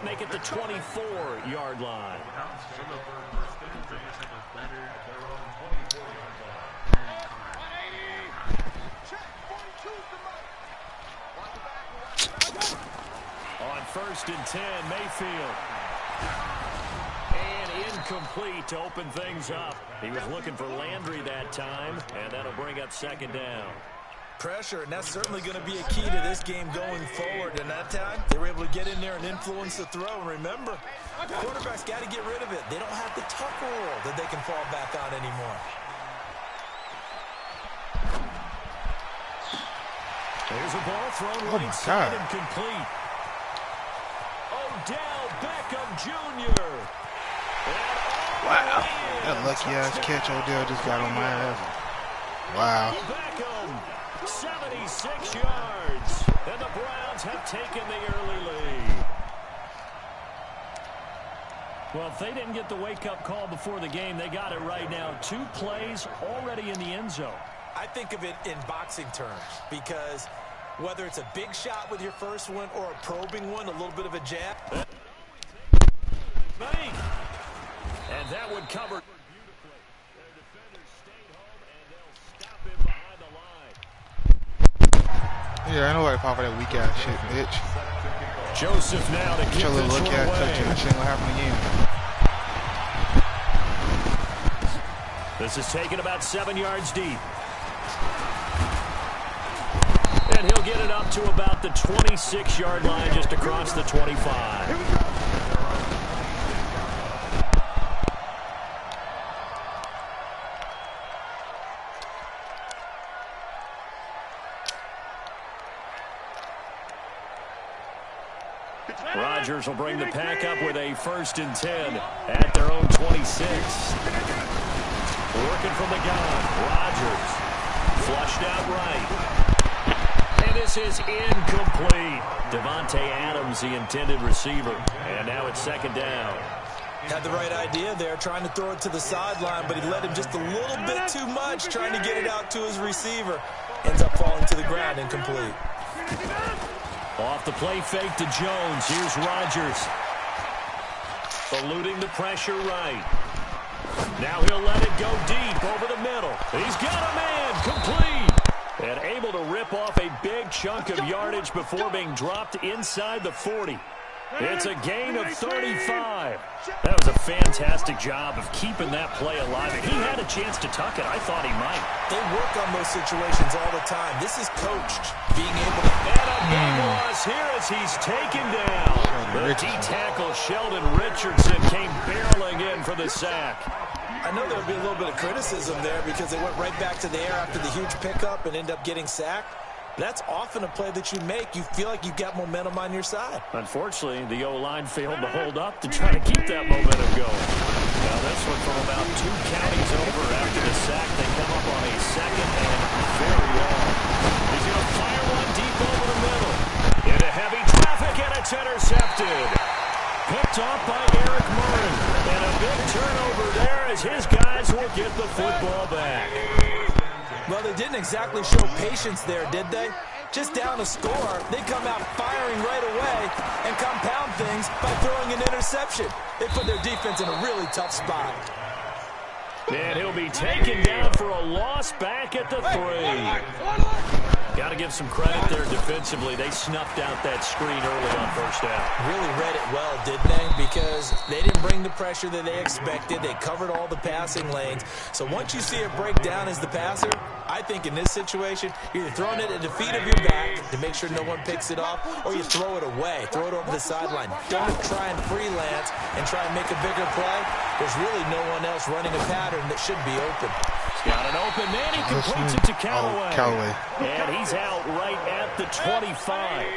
make it the 24-yard line. On 1st and 10, Mayfield. And incomplete to open things up. He was looking for Landry that time, and that'll bring up 2nd down. Pressure, and that's certainly going to be a key to this game going forward. And that time, they were able to get in there and influence the throw. And remember, quarterbacks got to get rid of it. They don't have the tuck rule that they can fall back on anymore. There's a ball thrown right side and complete. Odell Beckham Jr. Wow. That lucky-ass catch Odell just got on my ass. Wow. Beckham, 76 yards. And the Browns have taken the early lead. Well, if they didn't get the wake-up call before the game, they got it right now. 2 plays already in the end zone. I think of it in boxing terms because whether it's a big shot with your first one or a probing one, a little bit of a jab. And that would cover. Yeah, I know I pop for that weak ass shit, bitch. Joseph now to kick this one away. That shit gonna happen again. This is taken about 7 yards deep. And he'll get it up to about the 26-yard line, just across the 25. Rodgers will bring the pack up with a 1st and 10 at their own 26. Working from the gun. Rodgers flushed out right. And this is incomplete. Devontae Adams, the intended receiver. And now it's 2nd down. Had the right idea there, trying to throw it to the sideline, but he let him just a little bit too much, trying to get it out to his receiver. Ends up falling to the ground, incomplete. Off the play fake to Jones. Here's Rodgers. Eluding the pressure right. Now he'll let it go deep over the middle. He's got a man. Complete. And able to rip off a big chunk of yardage before being dropped inside the 40. It's a gain of 35. That was a fantastic job of keeping that play alive. If he had a chance to tuck it, I thought he might. They work on those situations all the time. This is coached, being able to... And a big loss here as he's taken down. The D-tackle Sheldon Richardson came barreling in for the sack. I know there would be a little bit of criticism there because they went right back to the air after the huge pickup and end up getting sacked. That's often a play that you make. You feel like you've got momentum on your side. Unfortunately, the O-line failed to hold up to try to keep that momentum going. Now this one from about 2 counties over after the sack. They come up on a 2nd and very long. He's going to fire one deep over the middle. Into heavy traffic, and it's intercepted. Picked off by Eric Murray. And a big turnover there as his guys will get the football back. Well, they didn't exactly show patience there, did they? Just down a score, they come out firing right away and compound things by throwing an interception. They put their defense in a really tough spot. And he'll be taken down for a loss back at the 3. Got to give some credit there defensively. They snuffed out that screen early on 1st down. Really read it well, didn't they? Because they didn't bring the pressure that they expected. They covered all the passing lanes. So once you see it break down as the passer, I think in this situation, you're either throwing it at the feet of your back to make sure no one picks it off, or you throw it away, throw it over the sideline. Don't try and freelance and try and make a bigger play. There's really no one else running a pattern that should be open. Got an open man. He completes it to Callaway. And he's out right at the 25.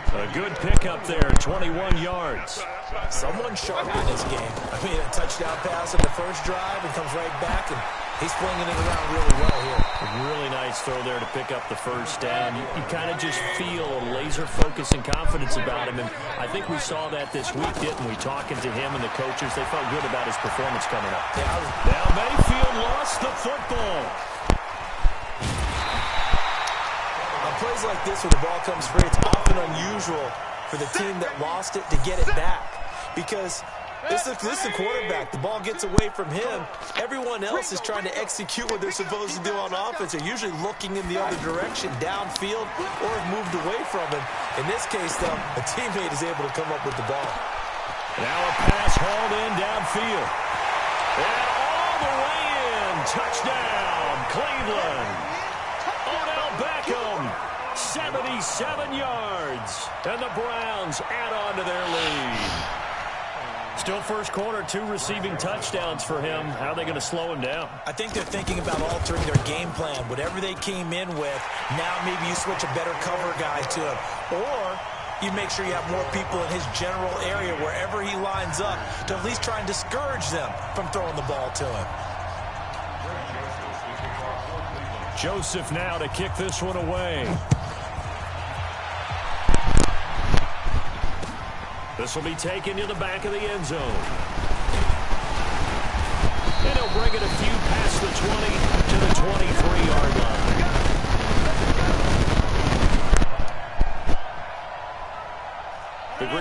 A good pickup there, 21 yards. Someone sharp in this game. I mean, a touchdown pass in the first drive and comes right back, and he's flinging it around really well here. A really nice throw there to pick up the 1st down. You kind of just feel a laser focus and confidence about him, and I think we saw that this week, didn't we? Talking to him and the coaches, they felt good about his performance coming up. Now Mayfield lost the football. On plays like this where the ball comes free, it's often unusual for the team that lost it to get it back. Because this is the quarterback. The ball gets away from him. Everyone else is trying to execute what they're supposed to do on offense. They're usually looking in the other direction, downfield, or have moved away from him. In this case, though, a teammate is able to come up with the ball. Now a pass hauled in downfield. And all the way in. Touchdown, Cleveland. Odell Beckham, 77 yards. And the Browns add on to their lead. Still first quarter, 2 receiving touchdowns for him. How are they going to slow him down? I think they're thinking about altering their game plan. Whatever they came in with, now maybe you switch a better cover guy to him. Or you make sure you have more people in his general area wherever he lines up to at least try and discourage them from throwing the ball to him. Joseph now to kick this one away. This will be taken to the back of the end zone. And he'll bring it a few past the 20 to the 23-yard line.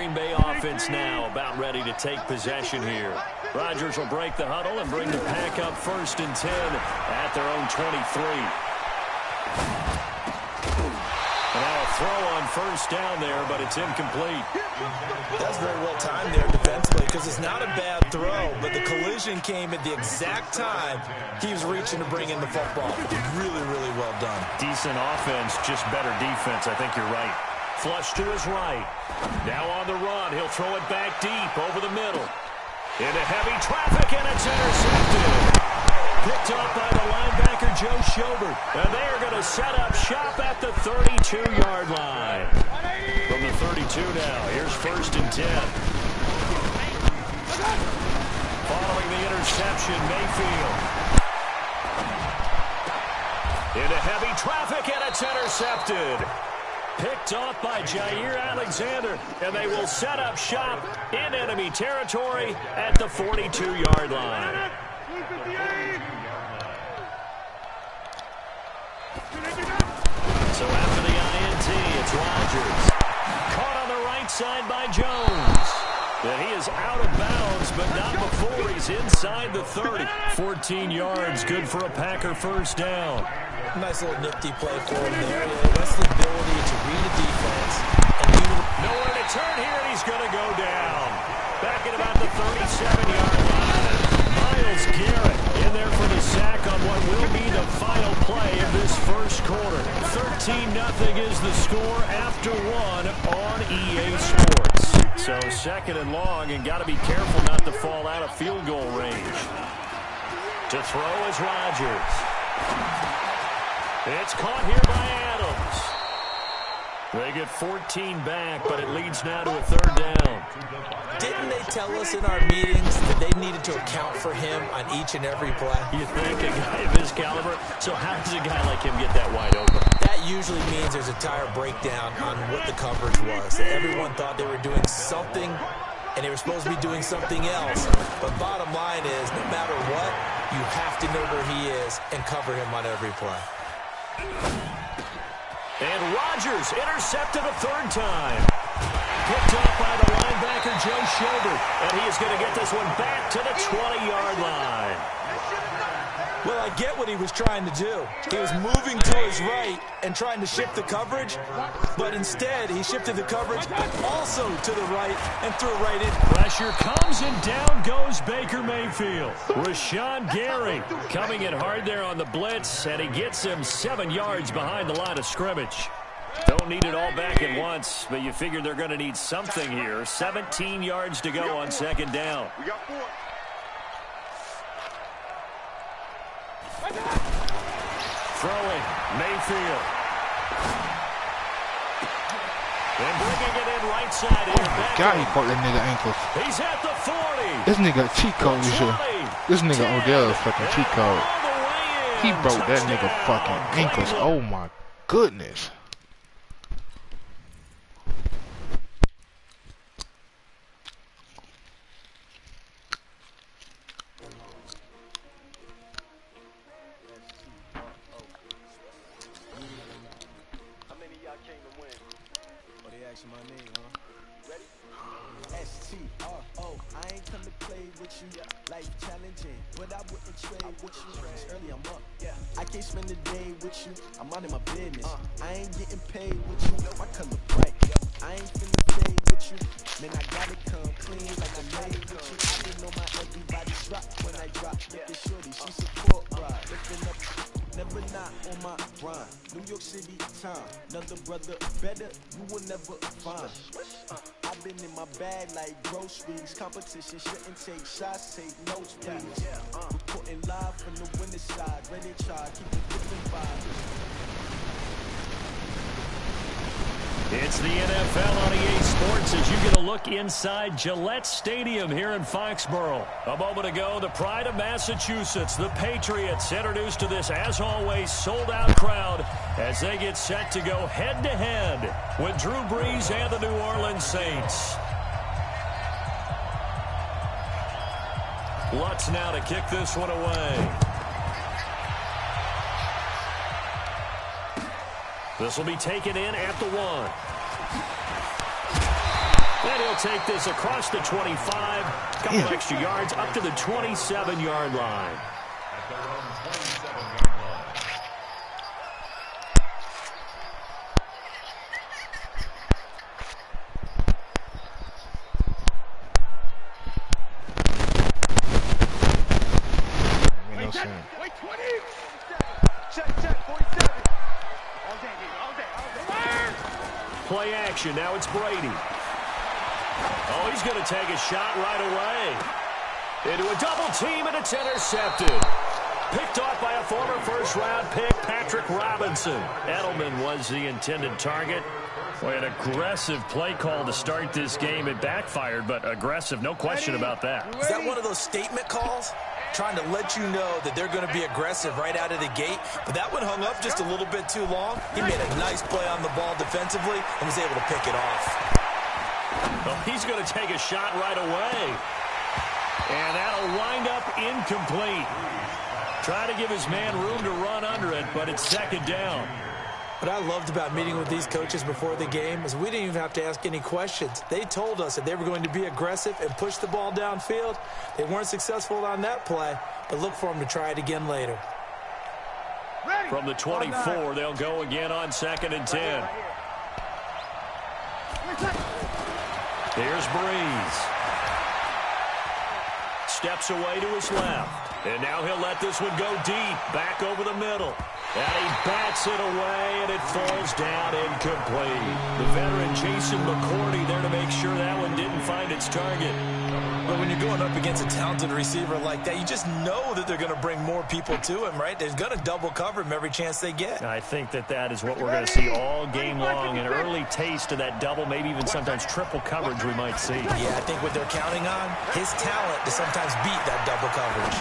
Green Bay offense now about ready to take possession here. Rodgers will break the huddle and bring the pack up 1st and 10 at their own 23. Now a throw on 1st down there, but it's incomplete. That's very well timed there defensively because it's not a bad throw, but the collision came at the exact time he was reaching to bring in the football. Really, really well done. Decent offense, just better defense. I think you're right. Flush to his right. Now on the run. He'll throw it back deep over the middle. Into heavy traffic, and it's intercepted. Picked up by the linebacker, Joe Schobert. And they are going to set up shop at the 32-yard line. From the 32 now, here's 1st and 10. Following the interception, Mayfield. Into heavy traffic, and it's intercepted. Picked off by Jair Alexander, and they will set up shop in enemy territory at the 42-yard line. So after the INT, it's Rodgers. Caught on the right side by Jones. And he is out of bounds, but not before he's inside the 30. 14 yards, good for a Packer 1st down. Nice little nifty play for him there. That's the ability to read a defense. And nowhere to turn here, and he's going to go down. Back at about the 37-yard line. Myles Garrett in there for the sack on what will be the final play of this 1st quarter. 13-0 is the score after 1 on EA Sports. So 2nd and long, and got to be careful not to fall out of field goal range. To throw is Rodgers. It's caught here by Adams. They get 14 back, but it leads now to a 3rd down. Didn't they tell us in our meetings that they needed to account for him on each and every play? You think a guy of his caliber? So how does a guy like him get that wide open? That usually means there's a tire breakdown on what the coverage was. Everyone thought they were doing something, and they were supposed to be doing something else. But bottom line is, no matter what, you have to know where he is and cover him on every play. And Rodgers intercepted a 3rd time. Picked up by the linebacker, Joe Schobert. And he is going to get this one back to the 20-yard line. Well, I get what he was trying to do. He was moving to his right and trying to shift the coverage, but instead he shifted the coverage also to the right and threw it right in. Pressure comes, and down goes Baker Mayfield. Rashawn Gary coming in hard there on the blitz, and he gets him 7 yards behind the line of scrimmage. Don't need it all back at once, but you figure they're going to need something here. 17 yards to go on 2nd down. We got 4. Throwing, Mayfield. And bringing it in right side here. God, he caught that nigga ankles. He's at the 40. This nigga cheat code this year. This nigga Odell's fucking cheat code. He broke that nigga fucking ankles. Oh my goodness. My name, huh? Ready? S-T-R-O. I ain't come to play with you. Life challenging, but I wouldn't trade with you. It's early, I'm up. I can't spend the day with you. I'm out in my business. I ain't getting paid with you. My color bright. I ain't finna fade with you. Man, I gotta come clean like a maid with you. I didn't know my everybody's drop when I drop. Look at shorty, she support ride. Lifting up. Never not on my grind. New York City time. Another brother better, you will never find. I've been in my bag like groceries. Competition shouldn't take shots, take notes, please. Reporting live from the winner side. Ready to try, keep it different vibes. It's the NFL on EA Sports as you get a look inside Gillette Stadium here in Foxborough. A moment ago, the pride of Massachusetts, the Patriots, introduced to this, as always, sold-out crowd as they get set to go head-to-head with Drew Brees and the New Orleans Saints. Lutz now to kick this one away. This will be taken in at the 1. And he'll take this across the 25, a couple extra yards up to the 27-yard line. Wait, 20. Check, 47. All day. Play action. Now it's Brady. Oh, he's going to take a shot right away. Into a double team, and it's intercepted. Picked off by a former first-round pick, Patrick Robinson. Edelman was the intended target. Boy, an aggressive play call to start this game. It backfired, but aggressive, no question about that. Is that one of those statement calls? Trying to let you know that they're going to be aggressive right out of the gate. But that one hung up just a little bit too long. He made a nice play on the ball defensively and was able to pick it off. Well, he's going to take a shot right away. And that'll wind up incomplete. Try to give his man room to run under it, but it's second down. What I loved about meeting with these coaches before the game is we didn't even have to ask any questions. They told us that they were going to be aggressive and push the ball downfield. They weren't successful on that play, but look for them to try it again later. From the 24, they'll go again on 2nd and 10. Here's Breeze. Steps away to his left. And now he'll let this one go deep, back over the middle. And he bats it away, and it falls down incomplete. The veteran Jason McCourty there to make sure that one didn't find its target. But when you're going up against a talented receiver like that, you just know that they're going to bring more people to him, right? They're going to double cover him every chance they get. I think that is what we're going to see all game long. An early taste of that double, maybe even sometimes triple coverage we might see. Yeah, I think what they're counting on, his talent to sometimes beat that double coverage.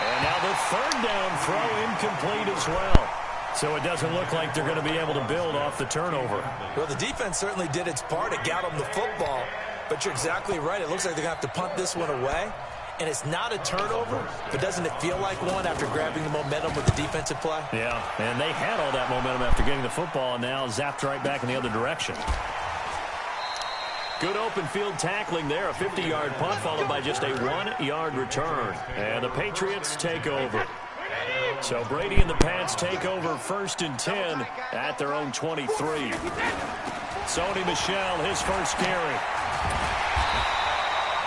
And now the third down throw incomplete as well. So it doesn't look like they're going to be able to build off the turnover. Well, the defense certainly did its part. It got them the football. But you're exactly right. It looks like they're going to have to punt this one away. And it's not a turnover, but doesn't it feel like one after grabbing the momentum with the defensive play? Yeah, and they had all that momentum after getting the football and now zapped right back in the other direction. Good open field tackling there. A 50-yard punt followed by just a 1-yard return. And the Patriots take over. So Brady and the Pats take over 1st and 10 at their own 23. Sony Michel, his first carry.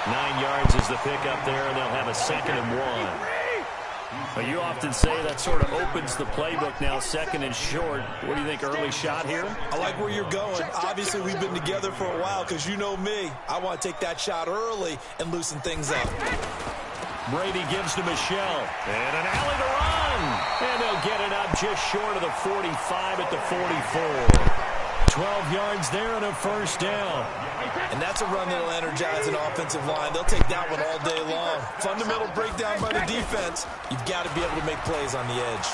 9 yards is the pickup there, and they'll have a 2nd and 1. Well, you often say that sort of opens the playbook now, 2nd and short. What do you think, early shot here? I like where you're going. Obviously, we've been together for a while because you know me. I want to take that shot early and loosen things up. Brady gives to Michel. And an alley to run. And they'll get it up just short of the 45 at the 44. 12 yards there and a first down. And that's a run that'll energize an offensive line. They'll take that one all day long. Fundamental breakdown by the defense. You've got to be able to make plays on the edge.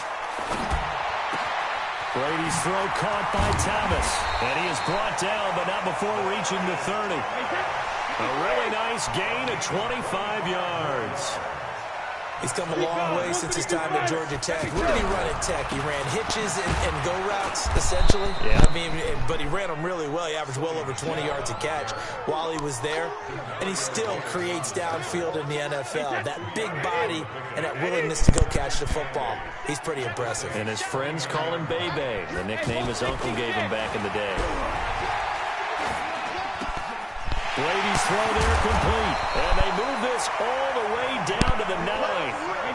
Brady's throw caught by Thomas. And he is brought down, but not before reaching the 30. A really nice gain of 25 yards. He's come a long way since his time at Georgia Tech. What did he run at Tech? He ran hitches and go routes, essentially. Yeah. I mean, but he ran them really well. He averaged well over 20 yards a catch while he was there. And he still creates downfield in the NFL. That big body and that willingness to go catch the football. He's pretty impressive. And his friends call him Bebe, the nickname his uncle gave him back in the day. Brady's throw there complete. And they move this all the way down to the 9.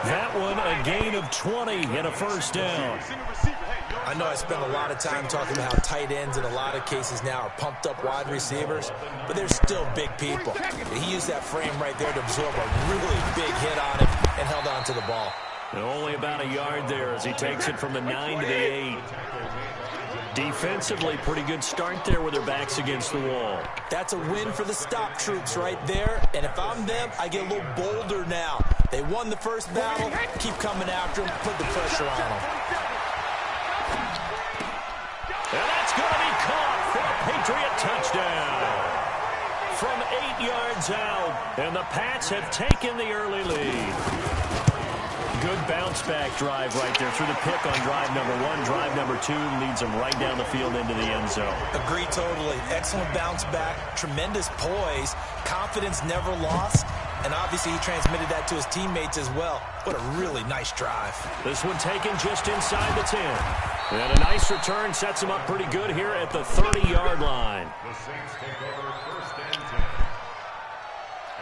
That one a gain of 20 and a first down. I know I spent a lot of time talking about how tight ends in a lot of cases now are pumped up wide receivers, but they're still big people. He used that frame right there to absorb a really big hit on him and held on to the ball. And only about a yard there as he takes it from the 9 to the 8. Defensively, pretty good start there with their backs against the wall. That's a win for the stop troops right there. And if I'm them, I get a little bolder now. They won the first battle. Keep coming after them. Put the pressure on them. And that's going to be caught for a Patriot touchdown. From 8 yards out. And the Pats have taken the early lead. Good bounce-back drive right there through the pick on drive number 1. Drive number 2 leads them right down the field into the end zone. Agree totally. Excellent bounce back, tremendous poise, confidence never lost, and obviously he transmitted that to his teammates as well. What a really nice drive. This one taken just inside the 10. And a nice return sets him up pretty good here at the 30-yard line.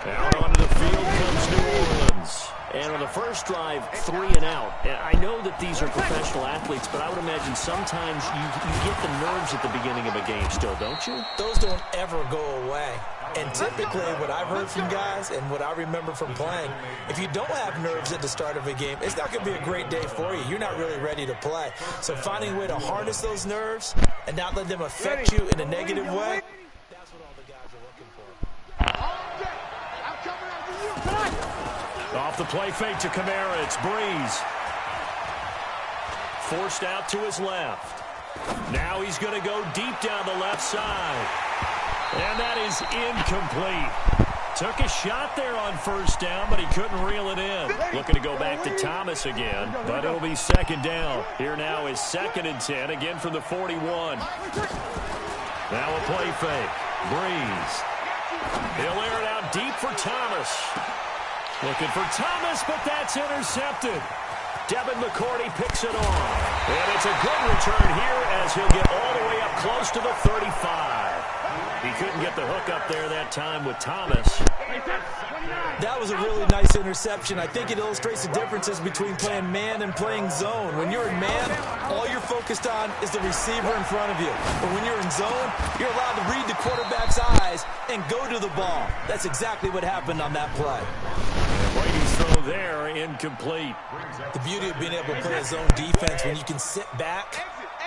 Out onto the field comes New Orleans. And on the first drive, 3 and out. And I know that these are professional athletes, but I would imagine sometimes you get the nerves at the beginning of a game still, don't you? Those don't ever go away. And typically what I've heard from guys and what I remember from playing, if you don't have nerves at the start of a game, it's not going to be a great day for you. You're not really ready to play. So finding a way to harness those nerves and not let them affect you in a negative way, that's what all the guys are looking for. Off the play fake to Kamara, it's Breeze. Forced out to his left. Now he's going to go deep down the left side. And that is incomplete. Took a shot there on first down, but he couldn't reel it in. Looking to go back to Thomas again, but it'll be second down. Here now is 2nd and 10, again from the 41. Now a play fake. Breeze. He'll air it out deep for Thomas. Looking for Thomas, but that's intercepted. Devin McCourty picks it off. And it's a good return here as he'll get all the way up close to the 35. He couldn't get the hook up there that time with Thomas. That was a really nice interception. I think it illustrates the differences between playing man and playing zone. When you're in man, all you're focused on is the receiver in front of you. But when you're in zone, you're allowed to read the quarterback's eyes and go to the ball. That's exactly what happened on that play. Brady's throw there, incomplete. The beauty of being able to play a zone defense when you can sit back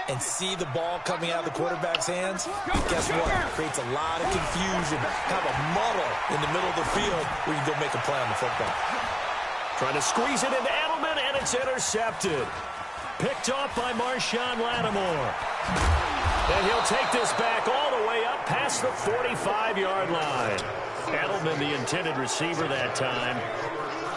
and see the ball coming out of the quarterback's hands, guess what? It creates a lot of confusion, kind of a muddle in the middle of the field where you can go make a play on the football. Trying to squeeze it into Edelman, and it's intercepted. Picked off by Marshawn Lattimore. And he'll take this back all the way up past the 45-yard line. Edelman, the intended receiver that time.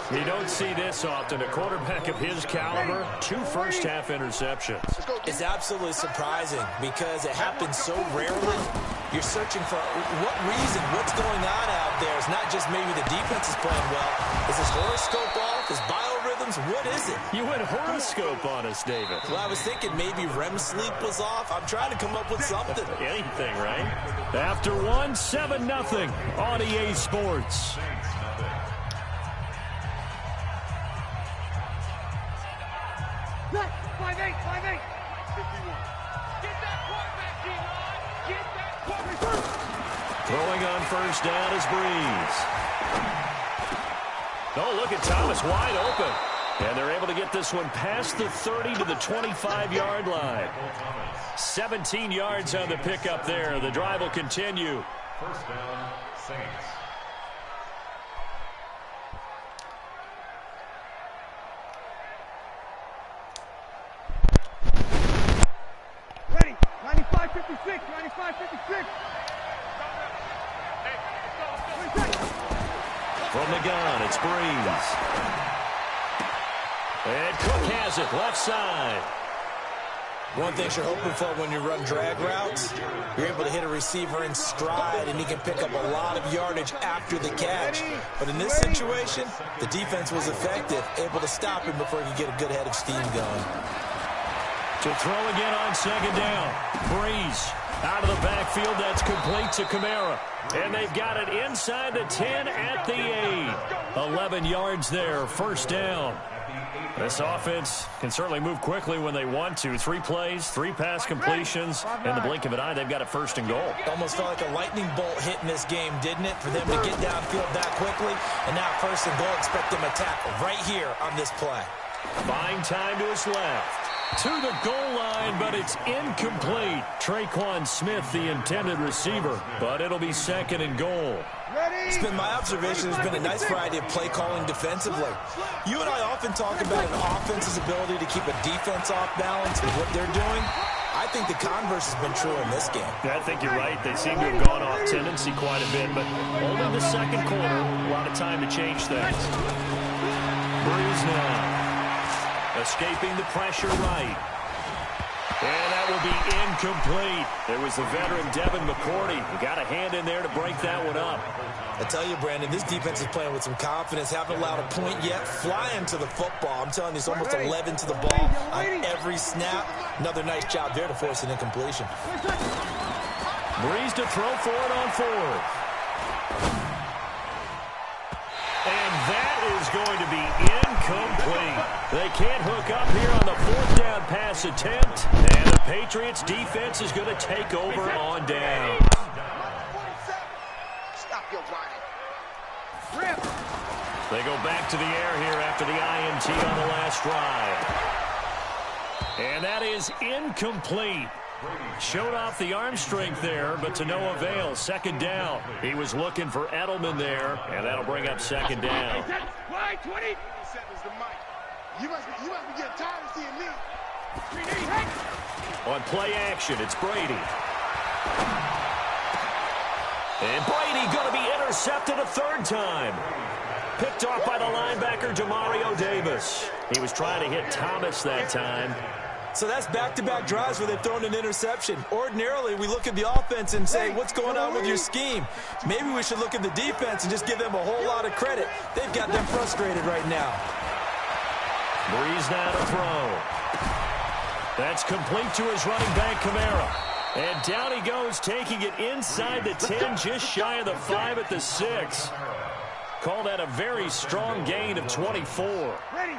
You don't see this often. A quarterback of his caliber, 2 first-half interceptions. It's absolutely surprising because it happens so rarely. You're searching for what reason, what's going on out there. It's not just maybe the defense is playing well. Is his horoscope off? His biorhythms? What is it? You went horoscope on us, David. Well, I was thinking maybe REM sleep was off. I'm trying to come up with something. Anything, right? After 1, 7-0 on EA Sports. Throwing on first down is Breeze. Oh, look at Thomas wide open. And they're able to get this one past the 30 to the 25-yard line. 17 yards on the pickup there. The drive will continue. First down, Saints. Ready, 95-56, 95-56. From the gun, it's Breeze. And Cook has it, left side. One thing you're hoping for when you run drag routes, you're able to hit a receiver in stride, and he can pick up a lot of yardage after the catch. But in this situation, the defense was effective, able to stop him before he could get a good head of steam going. To throw again on second down. Breeze out of the backfield. That's complete to Kamara. And they've got it inside the 10 at the 8. 11 yards there, first down. This offense can certainly move quickly when they want to. 3 plays, 3 pass completions. In the blink of an eye, they've got it first and goal. Almost felt like a lightning bolt hit in this game, didn't it? For them to get downfield that quickly. And now first and goal, expect them to tackle right here on this play. Buying time to his left. To the goal line, but it's incomplete. Traquan Smith, the intended receiver, but it'll be second and goal. It's been my observation there's been a nice variety of play calling defensively. You and I often talk about an offense's ability to keep a defense off balance with what they're doing. I think the converse has been true in this game. I think you're right. They seem to have gone off tendency quite a bit, but only the second quarter, a lot of time to change things. Breeze now. Escaping the pressure right. And that will be incomplete. There was the veteran Devin McCourty. He got a hand in there to break that one up. I tell you, Brandon, this defense is playing with some confidence. Haven't allowed a point yet. Flying to the football. I'm telling you, it's almost 11 to the ball on every snap. Another nice job there to force an incompletion. Breeze to throw for it on fourth. And that is going to be incomplete. They can't hook up here on the fourth down pass attempt. And the Patriots defense is going to take over on down. They go back to the air here after the INT on the last drive. And that is incomplete. Showed off the arm strength there, but to no avail. Second down. He was looking for Edelman there, and that'll bring up second down. You must be getting tired of seeing me. On play action, it's Brady. And Brady going to be intercepted a third time. Picked off by the linebacker, Demario Davis. He was trying to hit Thomas that time. So that's back-to-back drives where they've thrown an interception. Ordinarily, we look at the offense and say, what's going on with your scheme? Maybe we should look at the defense and just give them a whole lot of credit. They've got them frustrated right now. Breeze now to throw. That's complete to his running back, Kamara. And down he goes, taking it inside the 10, just shy of the 5 at the 6. Call that a very strong gain of 24. Ready.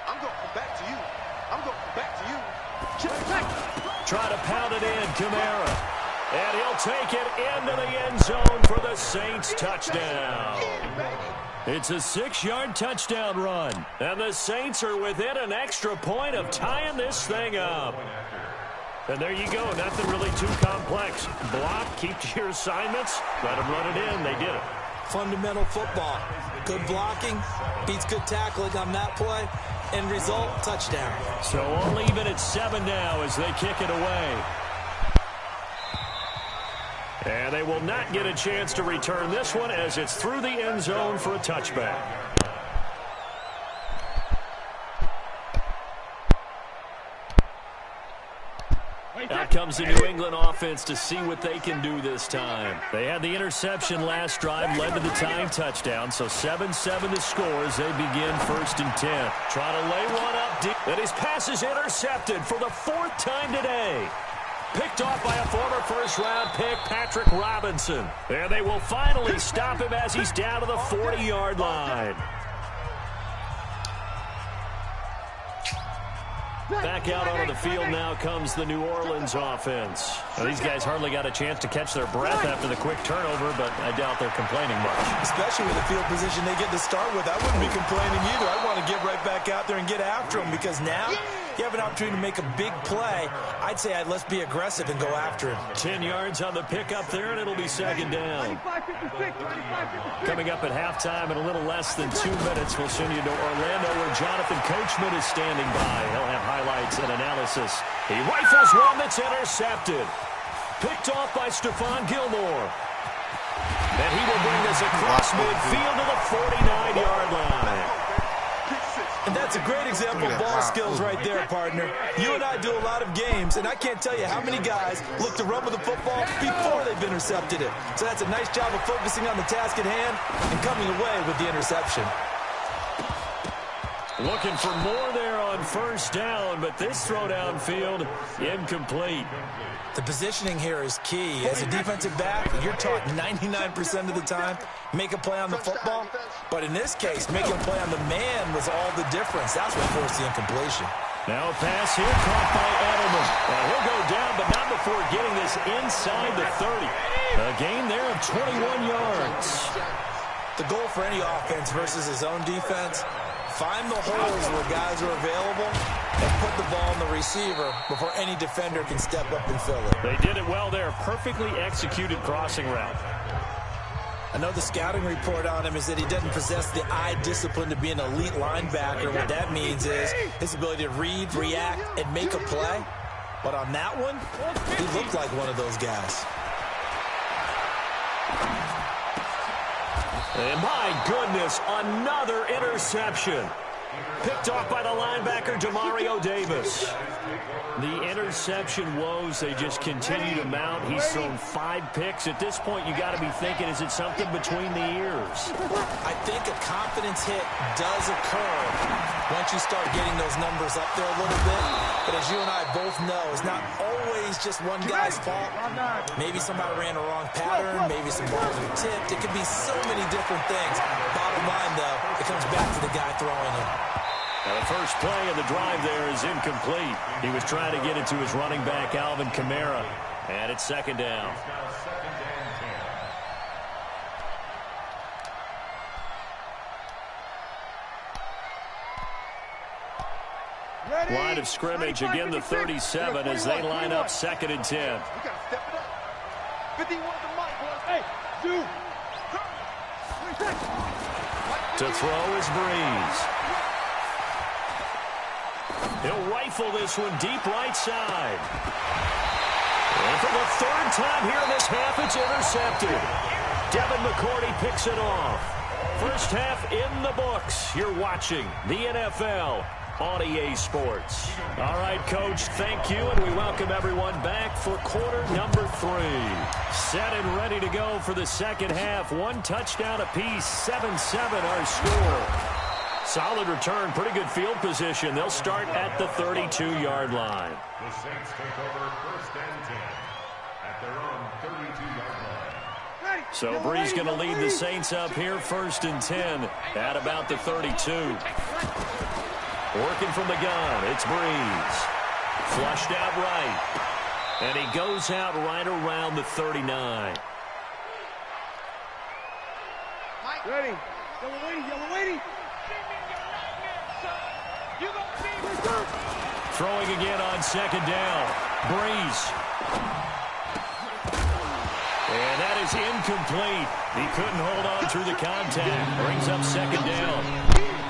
I'm going back to you. I'm going back to you. Try to pound it in, Kamara. And he'll take it into the end zone for the Saints touchdown. It's a 6-yard touchdown run. And the Saints are within an extra point of tying this thing up. And there you go. Nothing really too complex. Block, keep to your assignments, let them run it in. They did it. Fundamental football. Good blocking, beats good tackling on that play. End result, touchdown. So all even at 7 now as they kick it away. And they will not get a chance to return this one as it's through the end zone for a touchback. Out comes the New England offense to see what they can do this time. They had the interception last drive, led to the tying touchdown, so 7-7 to score as they begin 1st and 10. Trying to lay one up deep, and his pass is intercepted for the 4th time today. Picked off by a former first-round pick, Patrick Robinson. And they will finally stop him as he's down to the 40-yard line. Back out onto the field now comes the New Orleans offense. Now, these guys hardly got a chance to catch their breath after the quick turnover, but I doubt they're complaining much. Especially with the field position they get to start with. I wouldn't be complaining either. I'd want to get right back out there and get after them because now you have an opportunity to make a big play. I'd say let's be aggressive and go after him. 10 yards on the pickup there, and it'll be second down. 95-56. Coming up at halftime in a little less than 2 minutes, we'll send you to Orlando where Jonathan Coachman is standing by. He'll have highlights and analysis. He rifles one that's intercepted. Picked off by Stephon Gilmore. And he will bring this across midfield to the 49-yard line. And that's a great example of ball skills right there, partner. You and I do a lot of games, and I can't tell you how many guys look to run with the football before they've intercepted it. So that's a nice job of focusing on the task at hand and coming away with the interception. Looking for more there on first down, but this throw downfield, incomplete. The positioning here is key. As a defensive back, you're taught 99% of the time, make a play on the football. But in this case, making a play on the man was all the difference. That's what forced the incompletion. Now a pass here caught by Edelman. He'll go down, but not before getting this inside the 30. A gain there of 21 yards. The goal for any offense versus his own defense, find the holes where guys are available and put the ball in the receiver before any defender can step up and fill it. They did it well there. Perfectly executed crossing route. I know the scouting report on him is that he doesn't possess the eye discipline to be an elite linebacker. What that means is his ability to read, react, and make a play. But on that one, he looked like one of those guys. And my goodness, another interception. Picked off by the linebacker, Demario Davis. The interception woes, they just continue to mount. He's thrown 5 picks. At this point, you got to be thinking, is it something between the ears? I think a confidence hit does occur once you start getting those numbers up there a little bit. But as you and I both know, it's not always just one guy's fault. Maybe somebody ran a wrong pattern. Maybe some balls were tipped. It could be so many different things. Bottom line, though, it comes back to the guy throwing it. Now the first play of the drive there is incomplete. He was trying to get it to his running back, Alvin Kamara. And it's second down. Line of scrimmage, again the 37 as they line up 2nd and 10. We got to step it up. 51 to Mike, boys. Hey, To throw is Breeze. He'll rifle this one deep right side. And for the 3rd time here in this half, it's intercepted. Devin McCourty picks it off. First half in the books. You're watching the NFL on EA Sports. All right, Coach, thank you, and we welcome everyone back for quarter number 3. Set and ready to go for the second half. 1 touchdown apiece, 7-7 our score. Solid return, pretty good field position. They'll start at the 32-yard line. The Saints take over 1st and 10 at their own 32-yard line. So Breeze going to lead the Saints up here, 1st and 10 at about the 32. Working from the gun, it's Breeze. Flushed out right. And he goes out right around the 39. Ready. Yellow lady. Throwing again on 2nd down. Breeze. And that is incomplete. He couldn't hold on through the contact. Brings up 2nd down.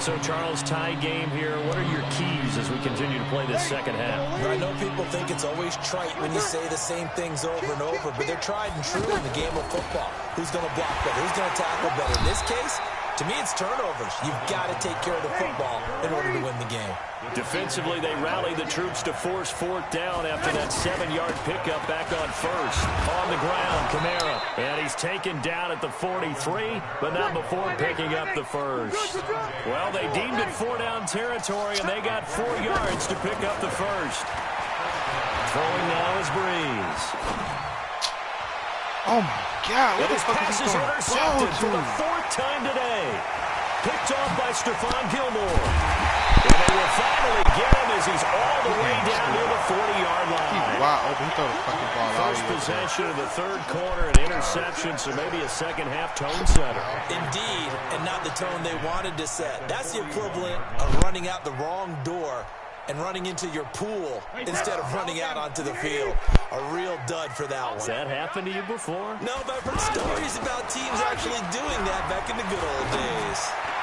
So, Charles, tie game here. What are your keys as we continue to play this second half? I know people think it's always trite when you say the same things over and over, but they're tried and true in the game of football. Who's going to block better? Who's going to tackle better? In this case, to me, it's turnovers. You've got to take care of the football in order to win the game. Defensively, they rally the troops to force 4th down after that 7-yard pickup back on 1st. On the ground, Kamara. And he's taken down at the 43, but not before picking up the 1st. Well, they deemed it 4-down territory, and they got 4 yards to pick up the 1st. Throwing now is Breeze. Oh, my God. What the fuck is he throwing? Intercepted for the 4th time today. Picked off by Stephon Gilmore. And they will finally get him as he's all the way down near the 40-yard line. He's wide open. He throw the fucking ball out. First possession of the 3rd quarter, an interception, so maybe a second-half tone setter. Indeed, and not the tone they wanted to set. That's the equivalent of running out the wrong door and running into your pool instead of running out onto the field. A real dud for that one. Has that happened to you before? No, but I've heard stories about teams actually doing that back in the good old days.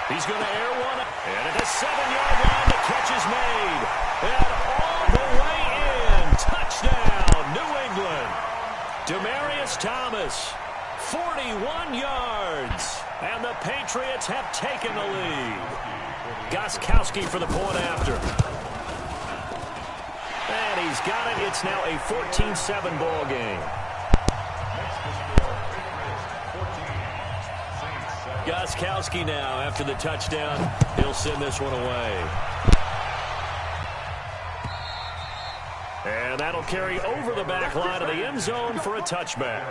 He's going to air one, and at the 7-yard line, the catch is made. And all the way in. Touchdown, New England. Demaryius Thomas, 41 yards. And the Patriots have taken the lead. Gostkowski for the point after. And he's got it. It's now a 14-7 ball game. Gostkowski now, after the touchdown, he'll send this one away. And that'll carry over the back line of the end zone for a touchback.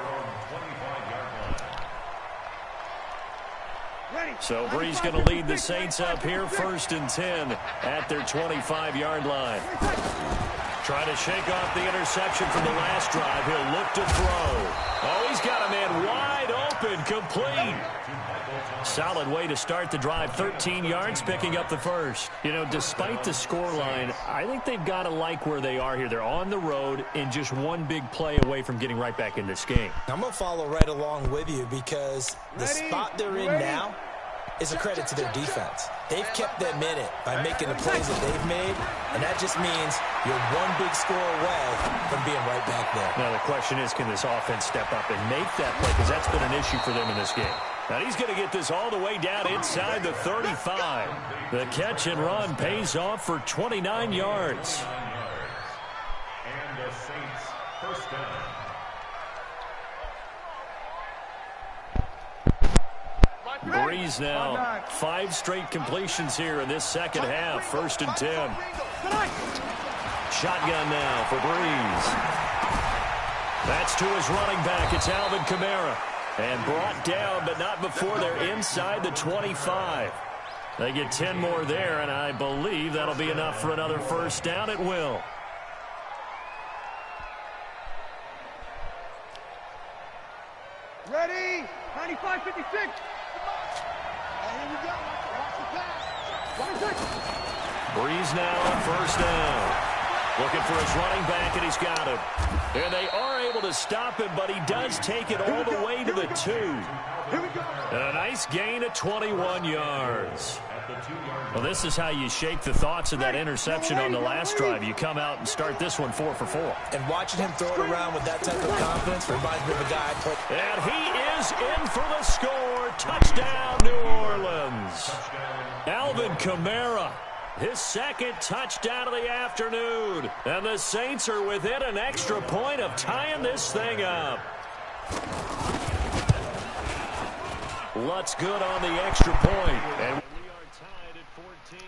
So Breeze going to lead the Saints up here, 1st and 10 at their 25-yard line. Trying to shake off the interception from the last drive. He'll look to throw. Oh, he's got a man wide open, complete. Solid way to start the drive. 13 yards, picking up the 1st. You know, despite the scoreline, I think they've got to like where they are here. They're on the road and just one big play away from getting right back in this game. I'm going to follow right along with you because the spot they're in now is a credit to their defense. They've kept them in it by making the plays that they've made, and that just means you're one big score away from being right back there. Now the question is, can this offense step up and make that play? Because that's been an issue for them in this game. And he's going to get this all the way down inside the 35. The catch and run pays off for 29 yards. And the Saints first down. Breeze now. 5 straight completions here in this second half. 1st and 10. Shotgun now for Breeze. That's to his running back. It's Alvin Kamara. And brought down, but not before they're inside the 25. They get 10 more there, and I believe that'll be enough for another first down. It will. Ready? 95-56. Here we go. Watch the pass. Watch it. Breeze now on 1st down. Looking for his running back, and he's got him. And they are able to stop him, but he does take it all the way to the 2. And a nice gain of 21 yards. Well, this is how you shake the thoughts of that interception on the last drive. You come out and start this one 4 for 4. And watching him throw it around with that type of confidence reminds me of a guy. And he is in for the score. Touchdown, New Orleans. Alvin Kamara. His 2nd touchdown of the afternoon. And the Saints are within an extra point of tying this thing up. Lutz good on the extra point. And we are tied at 14.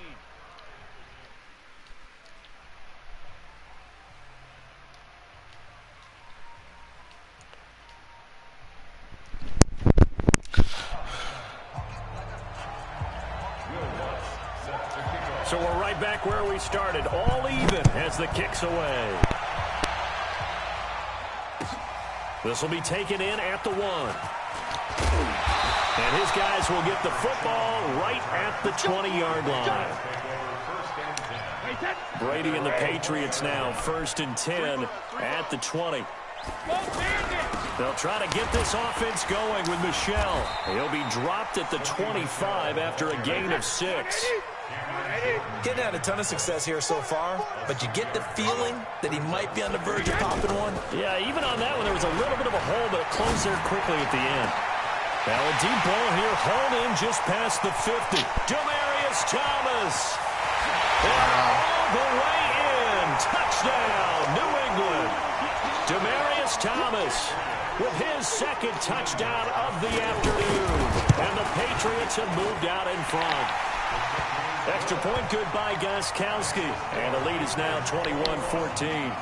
So we're right back where we started, all even as the kick's away. This will be taken in at the 1. And his guys will get the football right at the 20-yard line. Brady and the Patriots now 1st and 10 at the 20. They'll try to get this offense going with Michel. He'll be dropped at the 25 after a gain of 6. Getting had a ton of success here so far, but you get the feeling that he might be on the verge of popping one. Yeah, even on that one, there was a little bit of a hole, but it closed there quickly at the end. Now a deep ball here, hauled in just past the 50. Demaryius Thomas. And all the way in. Touchdown, New England. Demaryius Thomas with his 2nd touchdown of the afternoon. And the Patriots have moved out in front. Extra point good by Gostkowski. And the lead is now 21-14.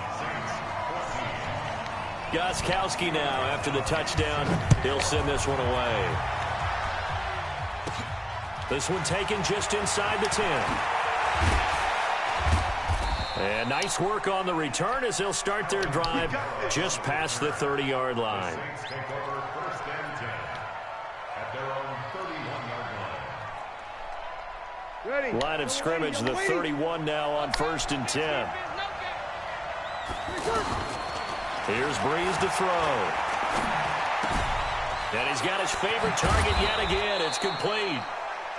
Gostkowski now after the touchdown. He'll send this one away. This one taken just inside the 10. And nice work on the return as they'll start their drive just past the 30-yard line. Line of scrimmage, the 31 now on 1st and 10. Here's Breeze to throw. And he's got his favorite target yet again. It's complete.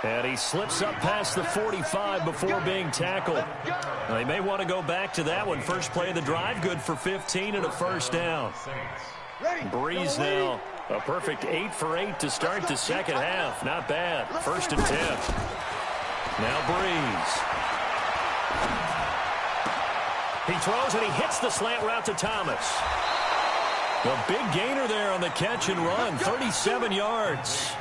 And he slips up past the 45 before being tackled. Now, they may want to go back to that one. First play of the drive, good for 15 and a first down. Breeze now, a perfect 8 for 8 to start the second half. Not bad. 1st and 10. Now Breeze. He throws and he hits the slant route to Thomas. A big gainer there on the catch and run, 37 yards.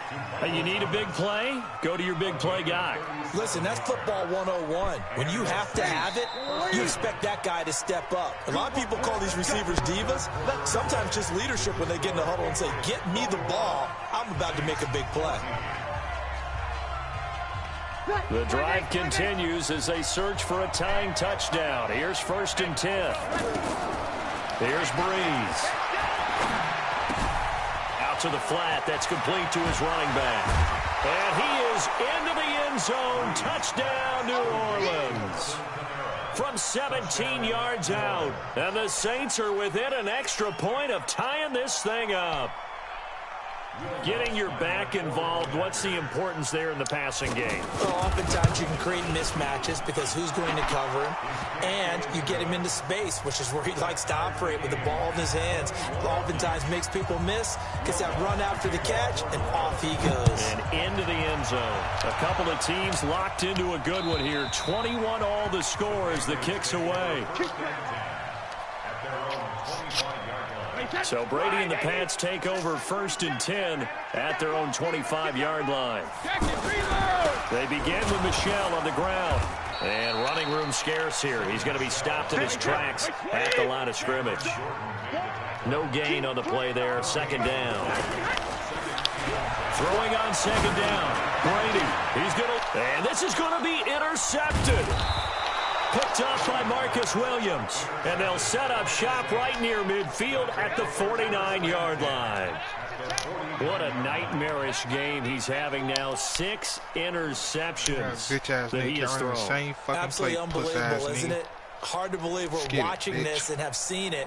You need a big play? Go to your big play guy. Listen, that's football 101. When you have to have it, you expect that guy to step up. A lot of people call these receivers divas. Sometimes just leadership when they get in the huddle and say, get me the ball. I'm about to make a big play. The drive continues as they search for a tying touchdown. Here's 1st and 10. Here's Breeze. Out to the flat. That's complete to his running back. And he is into the end zone. Touchdown, New Orleans. From 17 yards out. And the Saints are within an extra point of tying this thing up. Getting your back involved, what's the importance there in the passing game? Well, oftentimes you can create mismatches because who's going to cover him, and you get him into space, which is where he likes to operate with the ball in his hands. Oftentimes makes people miss, gets that run after the catch, and off he goes. And into the end zone. A couple of teams locked into a good one here. 21-all the score as the kick's away. So Brady and the Pats take over 1st and 10 at their own 25-yard line. They begin with Michel on the ground. And running room scarce here. He's going to be stopped in his tracks at the line of scrimmage. No gain on the play there. 2nd down. Throwing on 2nd down. Brady. He's going to... And this is going to be intercepted. Picked up by Marcus Williams. And they'll set up shop right near midfield at the 49-yard line. What a nightmarish game he's having now. 6 interceptions that he has thrown. Absolutely unbelievable, isn't it? Hard to believe we're watching this and have seen it,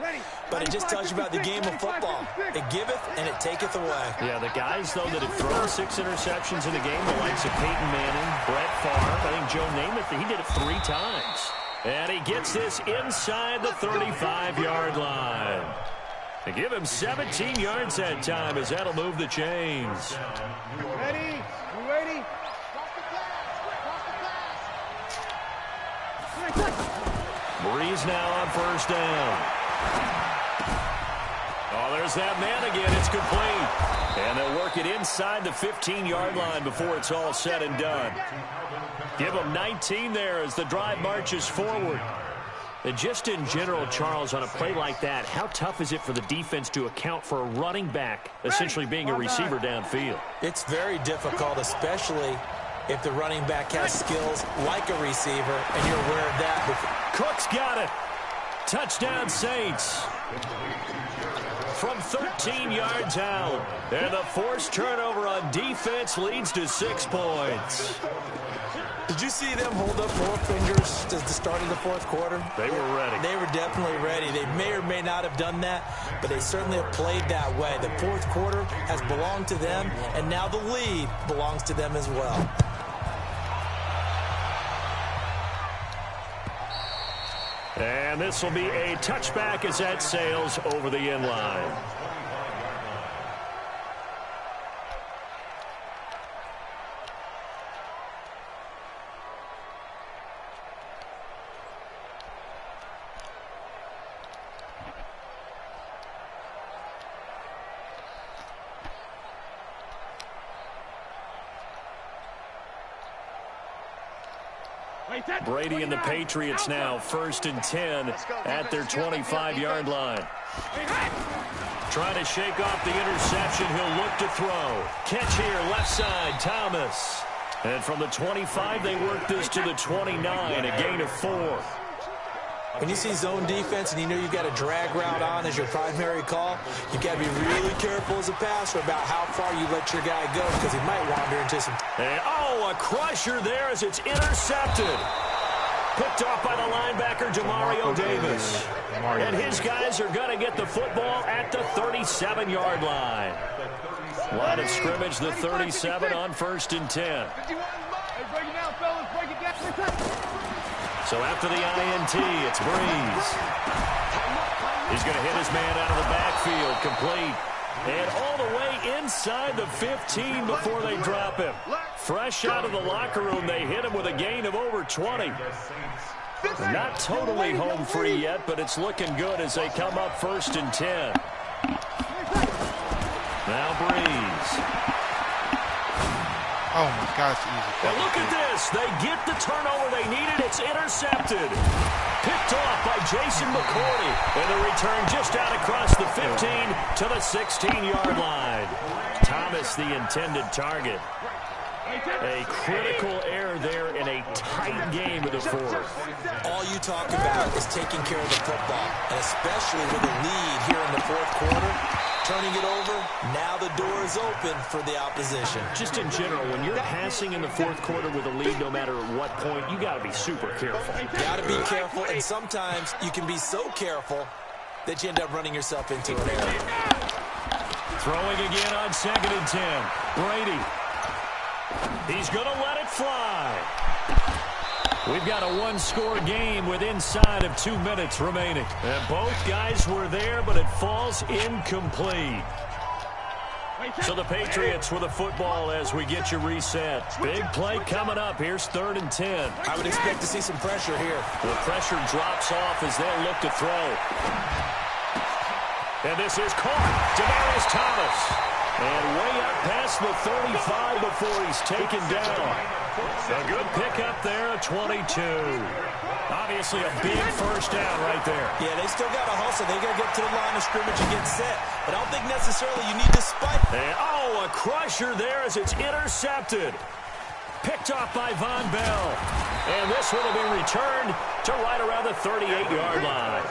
but it just tells you about the game of football. It giveth and it taketh away. Yeah, the guys, though, that have thrown 6 interceptions in the game, the likes of Peyton Manning, Brett Favre, I think Joe Namath, he did it 3 times. And he gets this inside the 35-yard line. They give him 17 yards that time as that'll move the chains. Ready? You ready? Breeze now on 1st down. Oh, there's that man again. It's complete. And they'll work it inside the 15-yard line before it's all said and done. Give them 19 there as the drive marches forward. And just in general, Charles, on a play like that, how tough is it for the defense to account for a running back essentially being a receiver downfield? It's very difficult, especially if the running back has skills like a receiver, and you're aware of that. Cook's got it. Touchdown, Saints. From 13 yards out. And the forced turnover on defense leads to 6 points. Did you see them hold up 4 fingers at the start of the 4th quarter? They were ready. They were definitely ready. They may or may not have done that, but they certainly have played that way. The 4th quarter has belonged to them, and now the lead belongs to them as well. And this will be a touchback as that sails over the end line. Brady and the Patriots now 1st and 10 at their 25-yard line. Trying to shake off the interception. He'll look to throw. Catch here, left side, Thomas. And from the 25, they work this to the 29, a gain of 4. When you see zone defense and you know you've got a drag route on as your primary call, you've got to be really careful as a passer about how far you let your guy go because he might wander into some... And, a crusher there as it's intercepted. Picked off by the linebacker, Demario Davis. And his guys are going to get the football at the 37-yard line. Line of scrimmage, the 37 on 1st and 10. Hey, break it down, fellas. Break it down. So after the INT, it's Breeze. He's going to hit his man out of the backfield, complete. And all the way inside the 15 before they drop him. Fresh out of the locker room, they hit him with a gain of over 20. Not totally home free yet, but it's looking good as they come up 1st and 10. Now Breeze. Oh, my gosh, easy. And look at this. They get the turnover they needed. It's intercepted. Picked off by Jason McCourty. And the return just out across the 15 to the 16-yard line. Thomas, the intended target. A critical error there in a tight game of the 4th. All you talk about is taking care of the football, and especially with a lead here in the 4th quarter, turning it over, now the door is open for the opposition. Just in general, when you're passing in the 4th quarter with a lead, no matter at what point, you got to be super careful. Got to be careful, and sometimes you can be so careful that you end up running yourself into an error. Throwing again on 2nd and 10. Brady. He's going to let it fly. We've got a one-score game with inside of 2 minutes remaining. And both guys were there, but it falls incomplete. So the Patriots with a football as we get you reset. Big play coming up. Here's 3rd and 10. I would expect to see some pressure here. The pressure drops off as they'll look to throw. And this is caught. Demaryius Thomas. And way up past the 35 before he's taken down. A good pickup there at 22. Obviously a big first down right there. Yeah, they still got to hustle. They got to get to the line of scrimmage and get set. But I don't think necessarily you need to spike. And, oh, a crusher there as it's intercepted. Picked off by Von Bell. And this one will be returned to right around the 38-yard line.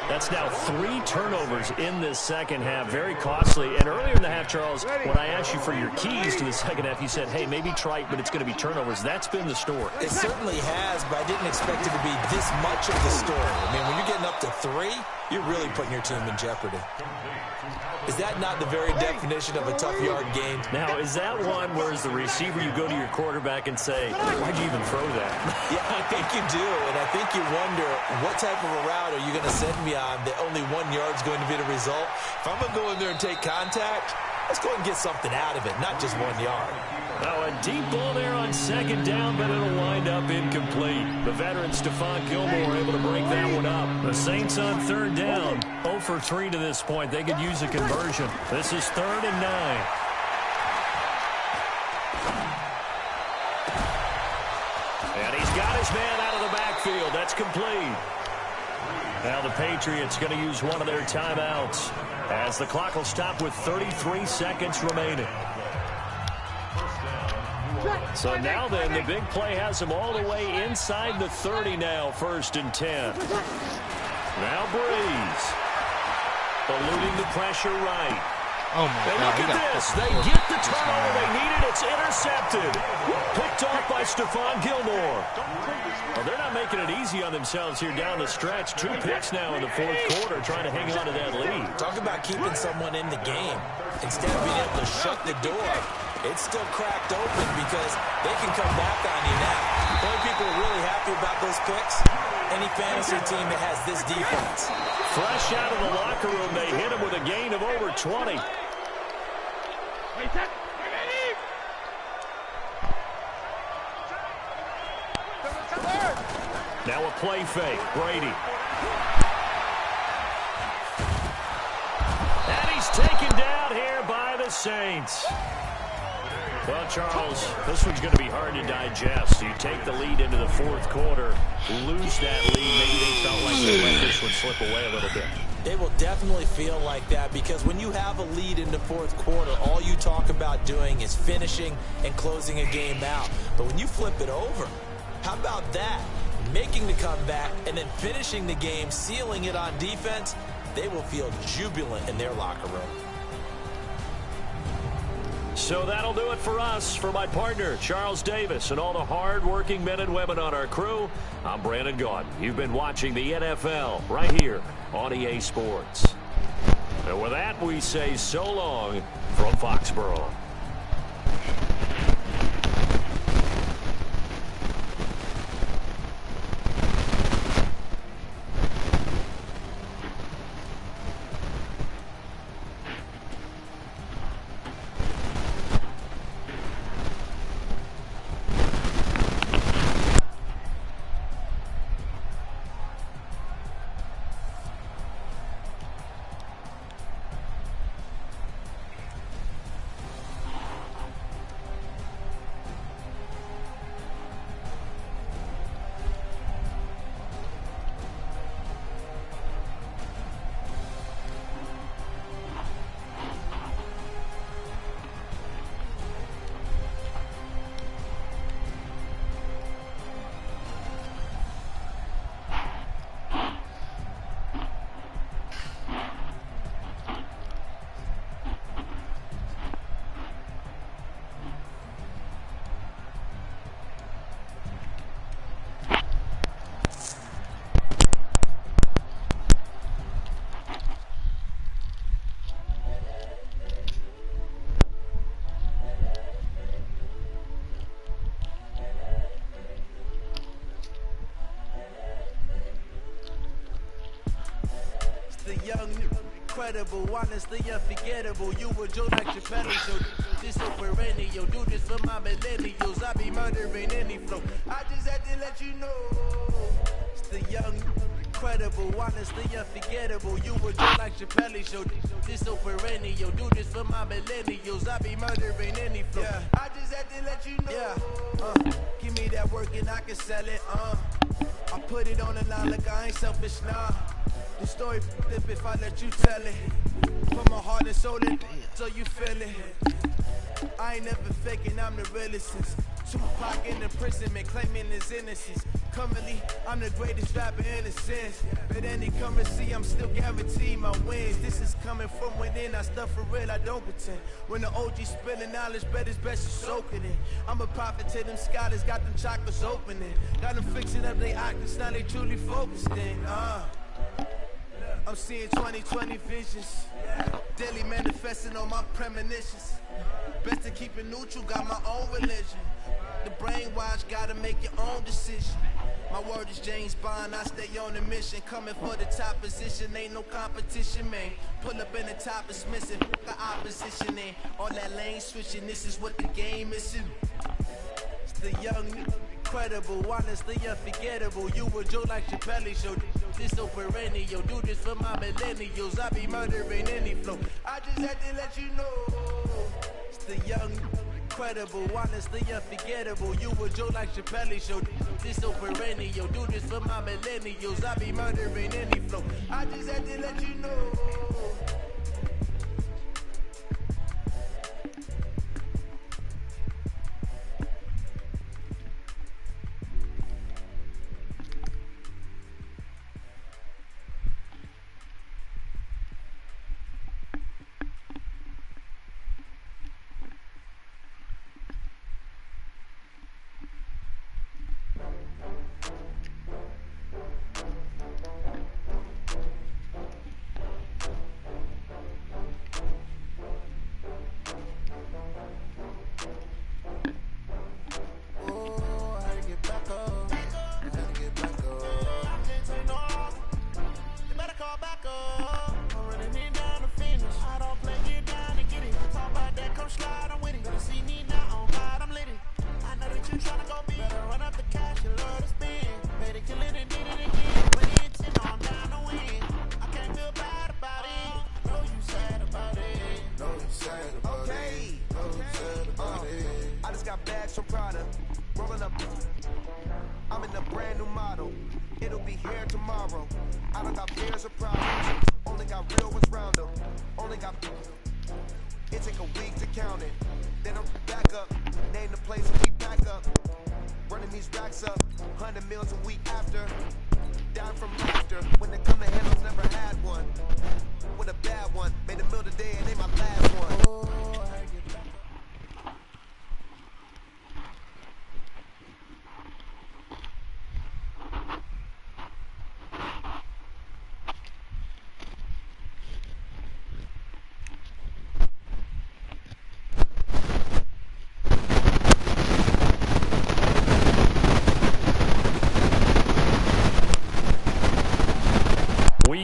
That's now 3 turnovers in this second half. Very costly. And earlier in the half, Charles, when I asked you for your keys to the second half, you said, hey, maybe trite, but it's going to be turnovers. That's been the story. It certainly has, but I didn't expect it to be this much of the story. I mean, when you're getting up to 3, you're really putting your team in jeopardy. Is that not the very definition of a tough yard gain? Now, is that one where as the receiver you go to your quarterback and say, why'd you even throw that? Yeah, I think you do, and I think you wonder what type of a route are you going to send me on that only 1 yard's going to be the result? If I'm going to go in there and take contact, let's go and get something out of it, not just 1 yard. Now, a deep ball there on 2nd down, but it'll wind up incomplete. The veteran Stephon Gilmore able to break that one up. The Saints on 3rd down, 0 for 3 to this point. They could use a conversion. This is 3rd and 9. And he's got his man out of the backfield. That's complete. Now the Patriots going to use one of their timeouts as the clock will stop with 33 seconds remaining. So now then, the big play has him all the way inside the 30 now, 1st and 10. Now Breeze. Eluding the pressure right. Oh, my God. Look at this. They get the turnover they needed. It's intercepted. Picked off by Stephon Gilmore. Well, they're not making it easy on themselves here down the stretch. 2 picks now in the 4th quarter trying to hang on to that lead. Talk about keeping someone in the game. Instead of being able to shut the door, it's still cracked open because they can come back on you now. The only people who are really happy about those picks, any fantasy team that has this defense. Fresh out of the locker room, they hit him with a gain of over 20. Now a play fake. Brady. And he's taken down here by the Saints. Well, Charles, this one's going to be hard to digest. You take the lead into the 4th quarter, lose that lead. Maybe they felt like they let this one slip away a little bit. They will definitely feel like that because when you have a lead in the 4th quarter, all you talk about doing is finishing and closing a game out. But when you flip it over, how about that? Making the comeback and then finishing the game, sealing it on defense, they will feel jubilant in their locker room. So that'll do it for us. For my partner, Charles Davis, and all the hard-working men and women on our crew, I'm Brandon Gaudin. You've been watching the NFL right here on EA Sports. And with that, we say so long from Foxborough. The young, incredible, honestly unforgettable. You were Joe like Chappelle, so this so perennial. Do this for my millennials. I be murdering any flow. I just had to let you know. It's the young, incredible, honestly unforgettable. You were Joe like Chappelle, so this so perennial. Do this for my millennials. I be murdering any flow. Yeah. I just had to let you know. Yeah. Give me that work and I can sell it. I put it on the line like I ain't selfish, nah. The story flip if I let you tell it. Put my heart and soul in, so you feel it. I ain't never faking, I'm the realest since Tupac in imprisonment, claiming his innocence. Currently, I'm the greatest rapper in a sense. But any currency, I'm still guaranteed my wins. This is coming from within, I stuff for real, I don't pretend. When the OG spilling knowledge, bet it's best to soak it in. I'm a prophet to them scholars, got them chakras opening. Got them fixing up their octaves, now they truly focused in. I'm seeing 2020 visions. Daily manifesting on my premonitions. Best to keep it neutral, got my own religion. The brainwash, gotta make your own decision. My word is James Bond, I stay on a mission. Coming for the top position, ain't no competition, man. Pull up in the top is missing, the opposition in. All that lane switching, this is what the game is. It's the young, incredible, honestly unforgettable. You were Joe like Chappelle, so this so perennial. Do this for my millennials, I be murdering any flow. I just had to let you know. It's the young, incredible, honestly unforgettable. You were Joe like Chappelle, so this so perennial. Do this for my millennials, I be murdering any flow. I just had to let you know.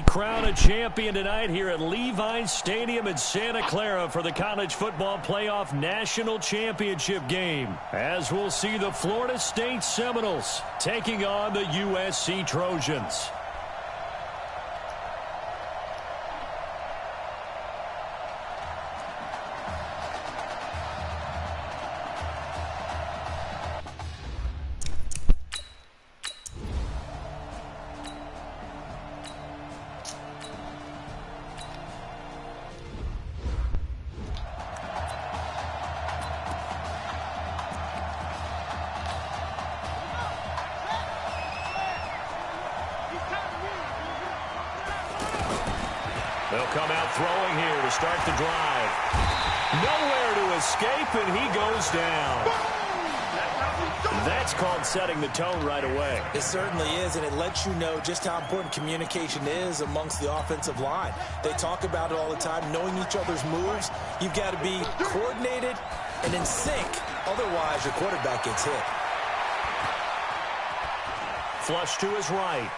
Crown a champion tonight here at Levi Stadium in Santa Clara for the College Football Playoff National Championship game, as we'll see the Florida State Seminoles taking on the USC Trojans. They'll come out throwing here to start the drive. Nowhere to escape, and he goes down. That's called setting the tone right away. It certainly is, and it lets you know just how important communication is amongst the offensive line. They talk about it all the time, knowing each other's moves. You've got to be coordinated and in sync. Otherwise, your quarterback gets hit. Flush to his right.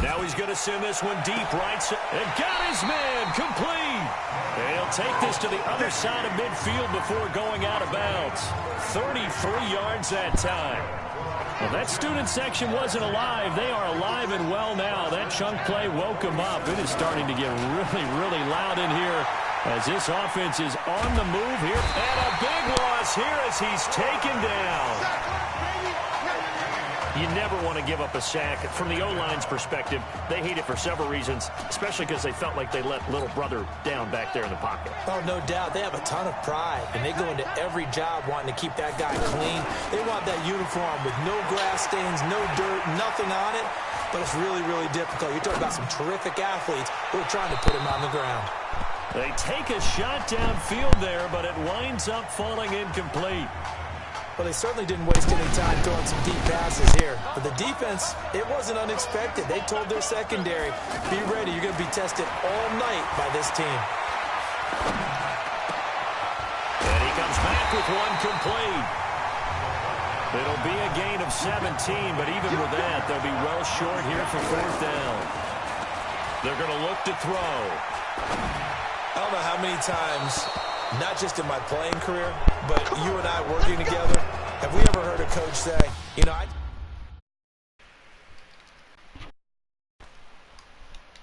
Now he's going to send this one deep right. And got his man complete. And he'll take this to the other side of midfield before going out of bounds. 33 yards that time. Well, that student section wasn't alive. They are alive and well now. That chunk play woke them up. It is starting to get really, really loud in here as this offense is on the move here. And a big loss here as he's taken down. You never want to give up a sack. From the O-line's perspective, they hate it for several reasons, especially because they felt like they let little brother down back there in the pocket. Oh, no doubt. They have a ton of pride, and they go into every job wanting to keep that guy clean. They want that uniform with no grass stains, no dirt, nothing on it, but it's really, really difficult. You're talking about some terrific athletes who are trying to put him on the ground. They take a shot downfield there, but it winds up falling incomplete. Well, they certainly didn't waste any time throwing some deep passes here. But the defense, it wasn't unexpected. They told their secondary, be ready. You're going to be tested all night by this team. And he comes back with one complete. It'll be a gain of 17, but even with that, they'll be well short here for fourth down. They're going to look to throw. I don't know how many times, not just in my playing career, but you and I working together, have we ever heard a coach say, you know,